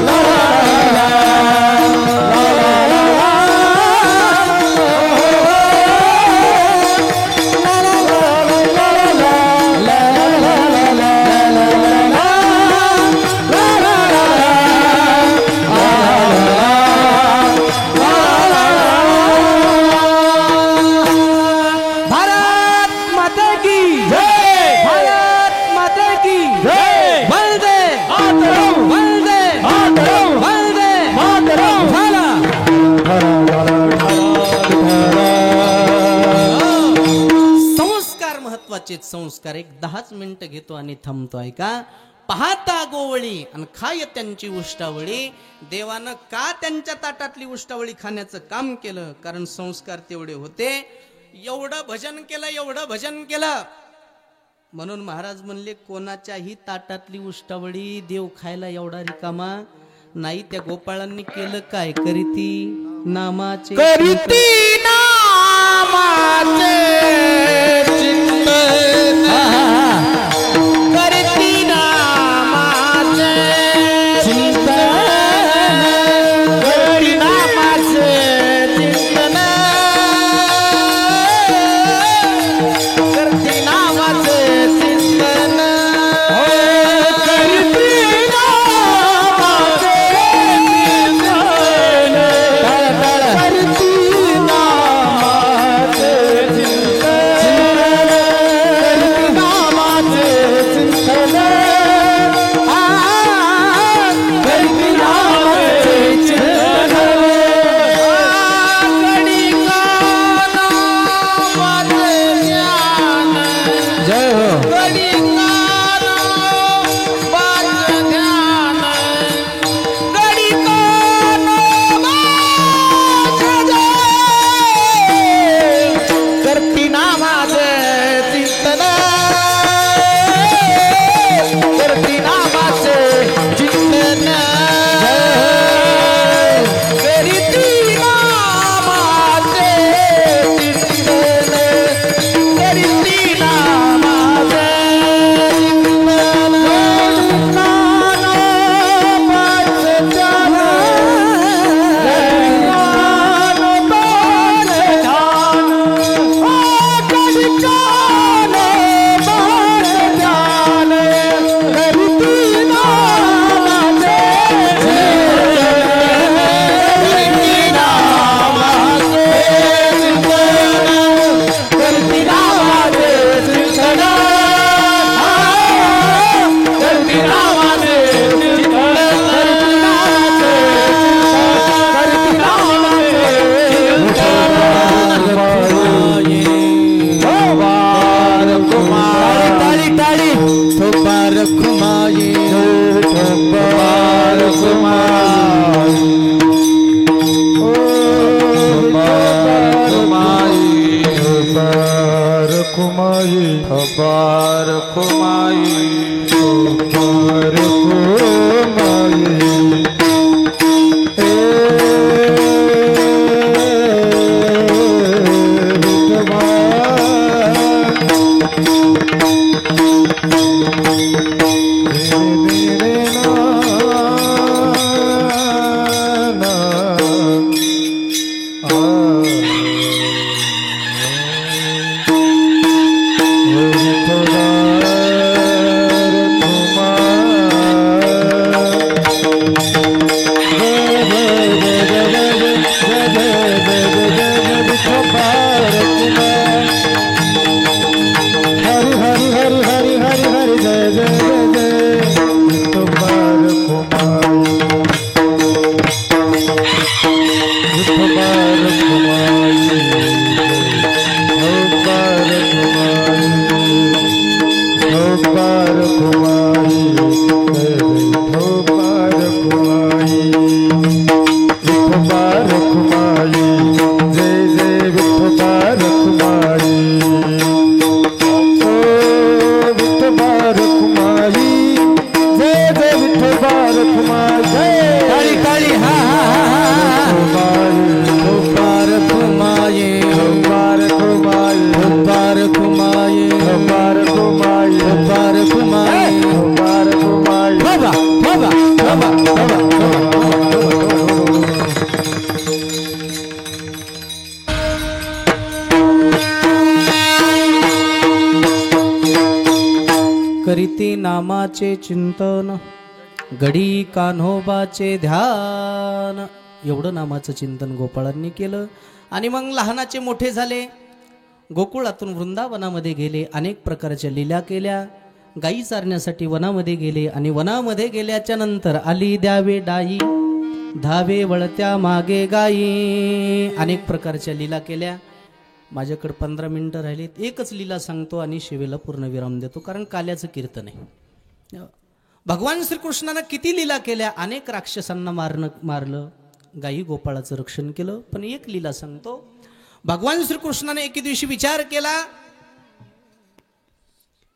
ला ला भारत माता की जय, भारत माता की जय। वंदे मातरम, वंदे मातरम, वंदे मातरम। झाला संस्कार महत्वाचे, संस्कार एक 10 मिनिटं घेतो आणि थांबतो. ऐका. पाहता गोवळी आणि खाय त्यांची उष्टावळी. देवानं का त्यांच्या ताटातली उष्टावळी खाण्याचं काम केलं? कारण संस्कार तेवढे होते. एवढं भजन केलं, एवढं भजन केलं, म्हणून महाराज म्हणले कोणाच्याही ताटातली उष्टावळी देव खायला एवढा रिकामा नाही. त्या गोपाळांनी केलं काय? करीती नामाचे, करीती नामाचे चिंतन, करीती नामाचे चिंतन, करीती नामाचे चिंतन, करीती नामाचे चिंतन, करीती नामाचे चिंतन, करती नामाचे करीती नामाचे चिंतन गडी कान्होबाचे ध्यान. एवढं नामाचं चिंतन गोपाळांनी केलं आणि मग लहानाचे मोठे झाले. गोकुळातून वृंदावनामध्ये गेले, अनेक प्रकारच्या लीला केल्या. गायी चारण्यासाठी वनामध्ये गेले आणि वनामध्ये गेल्याच्या नंतर आली द्यावे डाई, धावे वळत्या मागे गाई. अनेक प्रकारच्या लीला केल्या. माझ्याकडे 15 मिनिटं राहिलीत. एकच लीला सांगतो आणि शिवेला पूर्ण विराम देतो, कारण काल्याचं कीर्तन आहे. भगवान श्रीकृष्णानं किती लीला केल्या, अनेक राक्षसांना मारलं, गायी गोपाळाचं रक्षण केलं. पण एक लीला सांगतो. भगवान श्रीकृष्णाने एके दिवशी विचार केला,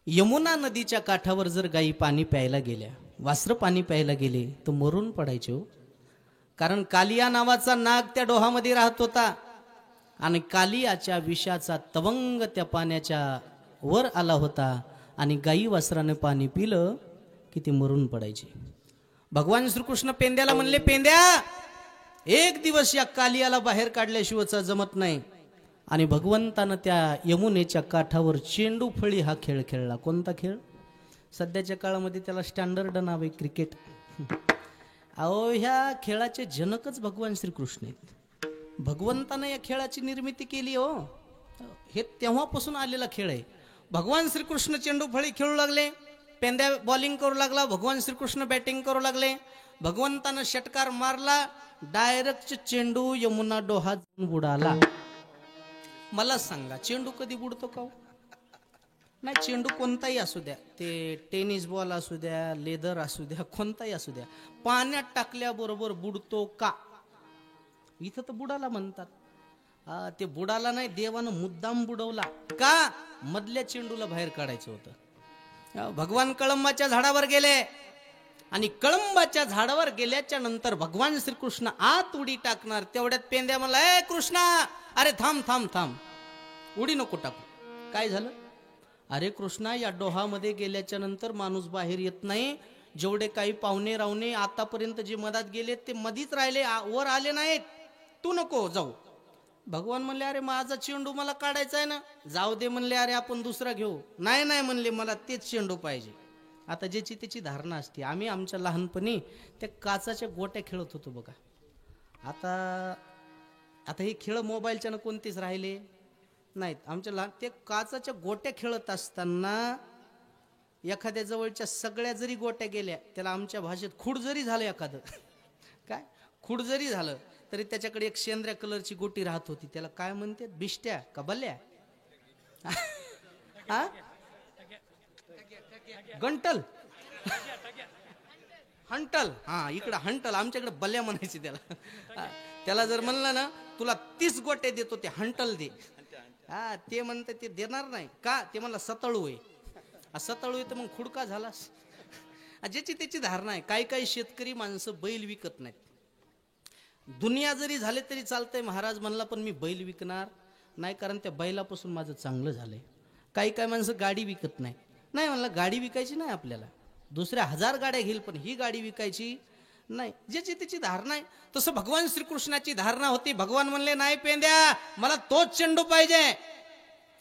यमुना नदीच्या काठावर जर गायी पाणी प्यायला गेल्या, वासरं पाणी प्यायला गेले तर मरून पडायचे हो. कारण कालिया नावाचा नाग त्या डोहामध्ये राहत होता आणि कालियाच्या विषाचा तवंग त्या पाण्याच्या वर आला होता आणि गायी वासराने पाणी पिलं की ते मरून पडायचे. भगवान श्रीकृष्ण पेंद्याला म्हणले, पेंद्या, एक दिवस या कालियाला बाहेर काढल्याशिवायचा जमत नाही. आणि भगवंतानं त्या यमुनेच्या काठावर चेंडू फळी हा खेळ खेळला. कोणता खेळ? सध्याच्या काळामध्ये त्याला स्टँडर्ड नाव आहे, क्रिकेट. अहो, ह्या खेळाचे जनकच भगवान श्रीकृष्ण आहेत. भगवंतानं या खेळाची निर्मिती केली हो. हे तेव्हापासून आलेला खेळ आहे. भगवान श्रीकृष्ण चेंडू फळी खेळू लागले, पेंद्या बॉलिंग करू लागला, भगवान श्रीकृष्ण बॅटिंग करू लागले. भगवंतानं षटकार मारला, डायरेक्ट चेंडू यमुना डोहात बुडाला. मला सांगा, चेंडू कधी बुडतो का? नाही, चेंडू कोणताही असू द्या, ते टेनिस बॉल असू द्या, लेदर असू द्या, कोणताही असू द्या, पाण्यात टाकल्याबरोबर बुडतो का? इथं तर बुडाला म्हणतात. ते बुडाला नाही, देवानं मुद्दाम बुडवला का? मधल्या चेंडूला बाहेर काढायचं होतं. भगवान कळंबाच्या झाडावर गेले आणि कळंबाच्या झाडावर गेल्याच्या नंतर भगवान श्रीकृष्ण आत उडी टाकणार, तेवढ्यात पेंद्या म्हणला, ए कृष्णा, अरे थांब थांब थांब, उडी नको टाकू. काय झालं? अरे कृष्णा, या डोहामध्ये गेल्याच्या नंतर माणूस बाहेर येत नाही. जेवढे काही पाहुणे रावणे आतापर्यंत जे मधात गेले ते मधीच राहिले, वर आले नाहीत. तू नको जाऊ. भगवान म्हणले, अरे माझा चेंडू मला काढायचा आहे ना. जाऊ दे म्हणले, अरे आपण दुसरा घेऊ. नाही नाही म्हणले, मला तेच चेंडू पाहिजे. आता ज्याची त्याची धारणा असते. आम्ही आमच्या लहानपणी त्या काचाच्या गोट्या खेळत होतो बघा. आता हे खेळ मोबाईलच्या कोणतेच राहिले नाहीत. आमच्या लहान ते काचाच्या गोट्या खेळत असताना एखाद्या जवळच्या सगळ्या जरी गोट्या गेल्या, त्याला आमच्या भाषेत खूड जरी झालं, एखादं काय खूड जरी झालं तरी त्याच्याकडे एक शेंद्र्या कलरची गोटी राहत होती. त्याला काय म्हणते? बिष्ट्या का बल्ल्या? गंटल हंटल, हा इकडं हंटल, आमच्याकडे बल्या म्हणायची त्याला. त्याला जर म्हणलं ना तुला 30 गोटे देतो ते हंटल दे, हा ते म्हणते ते देणार नाही का, ते म्हणला सतळू आहे. सतळू आहे तर मग खुडका झालास. ज्याची त्याची धारणा आहे. काही काही शेतकरी माणसं बैल विकत नाहीत. दुनिया जरी झाले तरी चालतंय, महाराज म्हणला पण मी बैल विकणार नाही, कारण त्या बैलापासून माझं चांगलं झालंय. काही काही माणसं गाडी विकत नाही. नाही म्हणलं गाडी विकायची नाही आपल्याला, दुसऱ्या 1000 गाड्या घेईल पण ही गाडी विकायची नाही. ज्याची त्याची धारणा आहे. तसं भगवान श्रीकृष्णाची धारणा होती. भगवान म्हणले नाही पेंद्या, मला तोच चेंडू पाहिजे.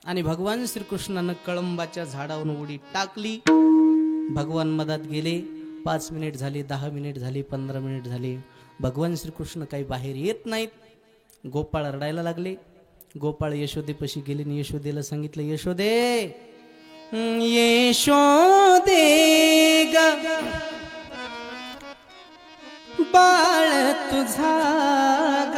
आणि भगवान श्रीकृष्णानं कळंबाच्या झाडावरून उडी टाकली. भगवान मधात गेले. 5 मिनिट झाले, 10 मिनिट झाले, 15 मिनिट झाले. भगवान श्रीकृष्ण काही बाहेर येत नाहीत. गोपाळ रडायला लागले. गोपाळ यशोदेपाशी गेले आणि यशोदेला सांगितलं, यशोदे यशोदे ग बाळ तुझा ग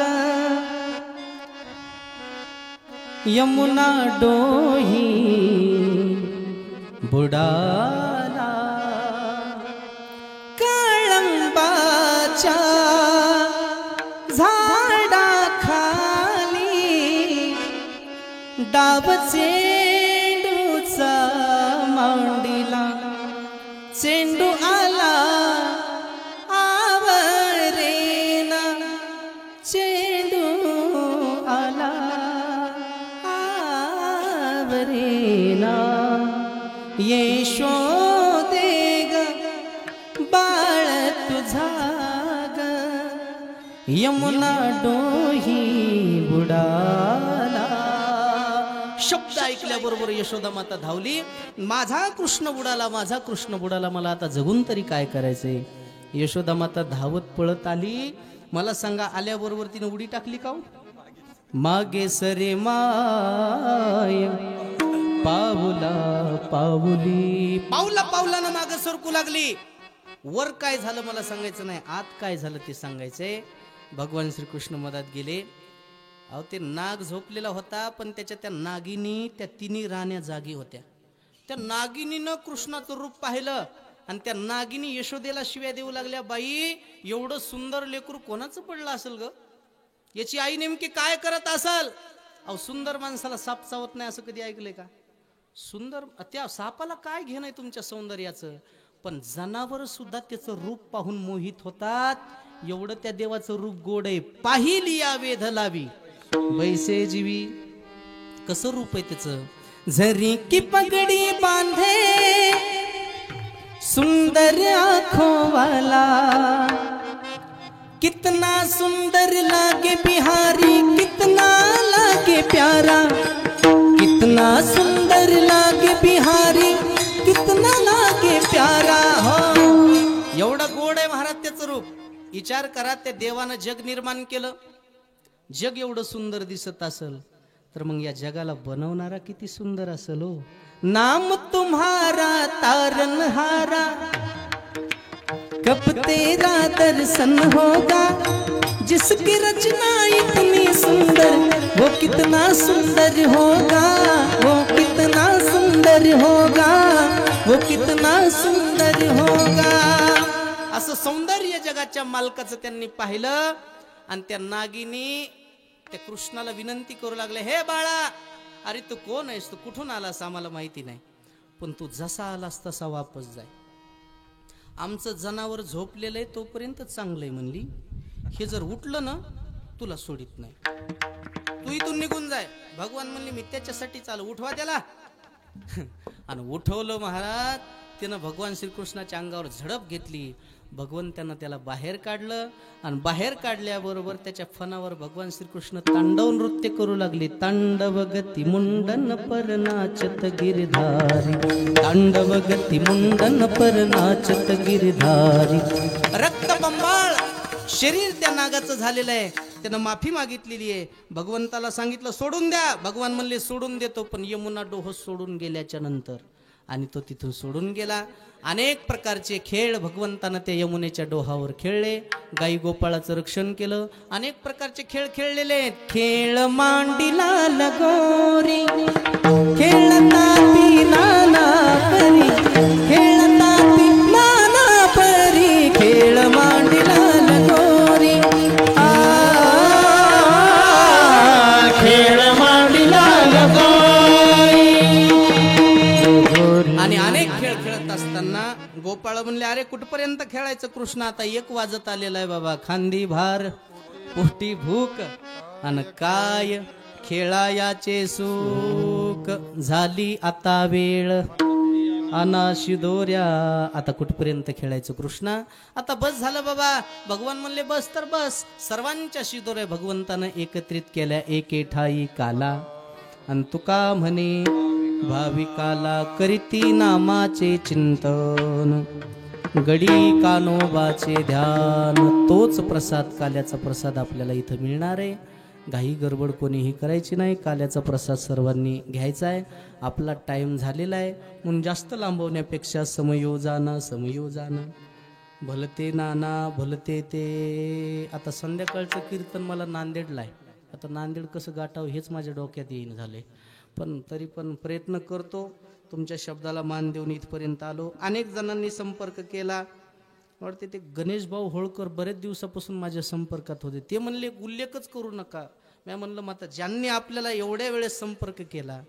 यमुना डोही बुडाला कळंबाच्या झाडा खाली डाब चेंडूचा मांडीला चेंडू आला आवरेना चेंडू आला आवरेना यशोदे ग बाळ तुझा ग यमुना डोही बुडाला. शब्द ऐकल्याबरोबर यशोदा माता धावली. माझा कृष्ण बुडाला, माझा कृष्ण बुडाला, मला आता जगून तरी काय करायचंय. यशोदा माता धावत पळत आली. मला सांगा आल्याबरोबर तिने उडी टाकली का? मागे सरे माय पाऊला पाऊली, पाऊला पाऊलानं मागे सरकू लागली. वर काय झालं मला सांगायचं नाही, आत काय झालं ते सांगायचंय. भगवान श्रीकृष्ण मधात गेले. अहो ते नाग झोपलेला होता, पण त्याच्या त्या नागिनी त्या तिन्ही राण्या जागी होत्या. त्या नागिनीनं कृष्णाचं रूप पाहिलं आणि त्या नागिनी यशोदेला शिव्या देऊ लागल्या, बाई एवढं सुंदर लेकरू कोणाचं पडलं असेल ग, याची आई नेमकी काय करत असेल. अहो सुंदर माणसाला साप चावत नाही असं कधी ऐकलंय का? सुंदर त्या सापाला काय घेणं आहे तुमच्या सौंदर्याचं. पण जनावर सुद्धा त्याचं रूप पाहून मोहित होतात. एवढं त्या देवाचं रूप गोड आहे. पाहिली या वेध लावी वैसे जीवी, कसं रूप आहे त्याचं. झरी की पगडी बांधे सुंदर आँखों वाला, कितना सुंदर लागे बिहारी, कितना लागे प्यारा, कितना सुंदर लागे बिहारी, कितना लागे प्यारा. हो एवढं गोड आहे महाराज त्याचं रूप. विचार करा, त्या देवानं जग निर्माण केलं. जग एवढं सुंदर दिसत असेल तर मग या जगाला बनवणारा किती सुंदर असेल हो. नाम तुम्हारा तारनहारा, कब तेरा दर्शन होगा, जिसकी रचना इतनी सुंदर वो कितना सुंदर होगा, वो कितना सुंदर होगा, वो कितना सुंदर होगा. असं सौंदर्य जगाच्या मालकाचं त्यांनी पाहिलं. आणि त्या नागिनी त्या कृष्णाला विनंती करू लागले, हे बाळा, अरे तू कोण आहेस, तू कुठून आलास आम्हाला माहिती नाही, पण तू जसा आलास तसा वापस जाय. आमचं जनावर झोपलेलं आहे तोपर्यंत चांगलंय म्हणली, हे जर उठलं ना तुला सोडित नाही, तू इथून निघून जाय. भगवान म्हणले मी त्याच्यासाठी चालू, उठवा त्याला. आणि उठवलं महाराज. त्यानं भगवान श्रीकृष्णाच्या अंगावर झडप घेतली. भगवंतानं त्याला बाहेर काढलं आणि बाहेर काढल्याबरोबर त्याच्या फणावर भगवान श्रीकृष्ण तांडव नृत्य करू लागले. तांडव गती मुंडन पर नाचत गिरधारी, तांडव गती मुंडन पर नाचत गिरधारी. रक्तबंबाळ शरीर त्या नागाचं झालेलं आहे. त्यानं माफी मागितलेली आहे. भगवंताला सांगितलं सोडून द्या. भगवान म्हणले सोडून देतो, पण यमुना डोह सोडून गेल्याच्या नंतर, आणि तो तिथून सोडून गेला. अनेक प्रकारचे खेळ भगवंतानं त्या यमुनेच्या डोहावर खेळले. गाई गोपाळाचं रक्षण केलं. अनेक प्रकारचे खेळ खेळलेले आहेत. खेळ मांडीला लगोरी, खेळता ती नाना परी, खेळता ती नाना परी, खेळ गोपाळ म्हणले अरे कुठपर्यंत खेळायचं कृष्ण, आता 1 वाजत आलेला आहे बाबा, खांदी भार पोटी भूक अन काय खेळायाचे सुख, झाली आता वेळ अनाशी दोऱ्या, आता कुठपर्यंत खेळायचं कृष्णा, आता बस झालं बाबा. भगवान म्हणले बस तर बस. सर्वांच्या शिदोऱ्या भगवंतानं एकत्रित केल्या एके ठाई काला, अन तुका म्हणे भाविकाला करीती नामाचे चिंतन, गडी कानोबाचे ध्यान, तोच प्रसाद, काल्याचा प्रसाद आपल्याला इथं मिळणार आहे. घाई गडबड कोणीही करायची नाही, काल्याचा प्रसाद सर्वांनी घ्यायचा आहे. आपला टाइम झालेला आहे म्हणून जास्त लांबवण्यापेक्षा समयोजानं भलते नाना भलते ते. आता संध्याकाळचं कीर्तन मला नांदेडला आहे, आता नांदेड कसं गाठावं हेच माझ्या डोक्यात येईन झाले, पण तरी पण प्रयत्न करतो. तुमच्या शब्दाला मान देऊन इथपर्यंत आलो. अनेक जणांनी संपर्क केला, वाटते ते गणेश भाऊ होळकर बरेच दिवसापासून माझ्या संपर्कात होते. ते म्हणले उल्लेखच करू नका. मी म्हणलं मग आता ज्यांनी आपल्याला एवढ्या वेळेस संपर्क केला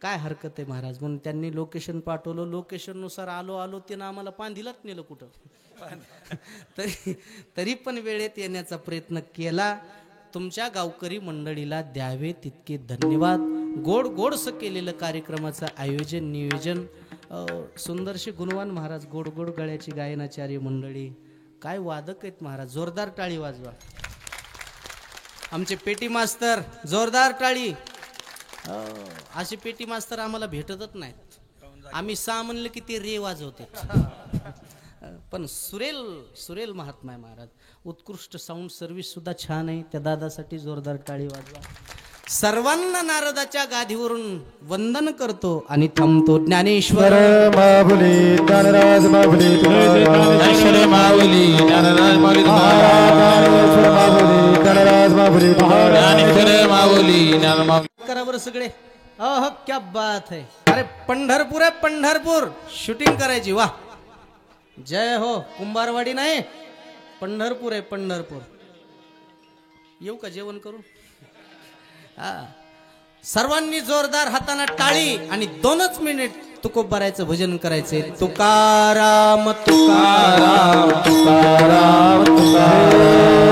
काय हरकत आहे महाराज, म्हणून त्यांनी लोकेशन पाठवलं. लोकेशननुसार आलो ते ना आम्हाला पांधीलाच नेलं कुठं तरी पण वेळेत येण्याचा प्रयत्न केला. तुमच्या गावकरी मंडळीला द्यावे तितके धन्यवाद. गोडसं केलेलं कार्यक्रमाचं आयोजन नियोजन, सुंदरशी गुणवान महाराज, गोड गळ्याची गायनाचार्य मंडळी, काय वादक आहेत महाराज, जोरदार टाळी वाजवा. आमचे पेटी मास्तर, जोरदार टाळी. असे पेटी मास्तर आम्हाला भेटतच नाहीत. आम्ही 6 म्हणलं की ते रे वाजवते. पण सुरेल महात्मा आहे महाराज. उत्कृष्ट साऊंड सर्व्हिस सुद्धा छान आहे. त्या दादासाठी जोरदार टाळी वाजवा. सर्वांना नारदाच्या गादीवरून वंदन करतो आणि थांबतो. ज्ञानेश्वर माऊली ज्ञानराज माऊली ज्ञानेश्वर माऊली ज्ञानराज माऊली ज्ञानराज माऊली ज्ञानेश्वर माऊली ज्ञान करा बरं सगळे. अह क्या बात है. अरे पंढरपूर आहे, पंढरपूर शूटिंग करायची. वा जय हो. कुंभारवाडी नाही, पंढरपूर आहे, पंढरपूर. येऊ का जेवण करू? हा, सर्वांनी जोरदार हाताना टाळी आणि 2च मिनिट तुकोबारायचं भजन करायचे. तुकाराम तुकाराम तुकाराम तुकाराम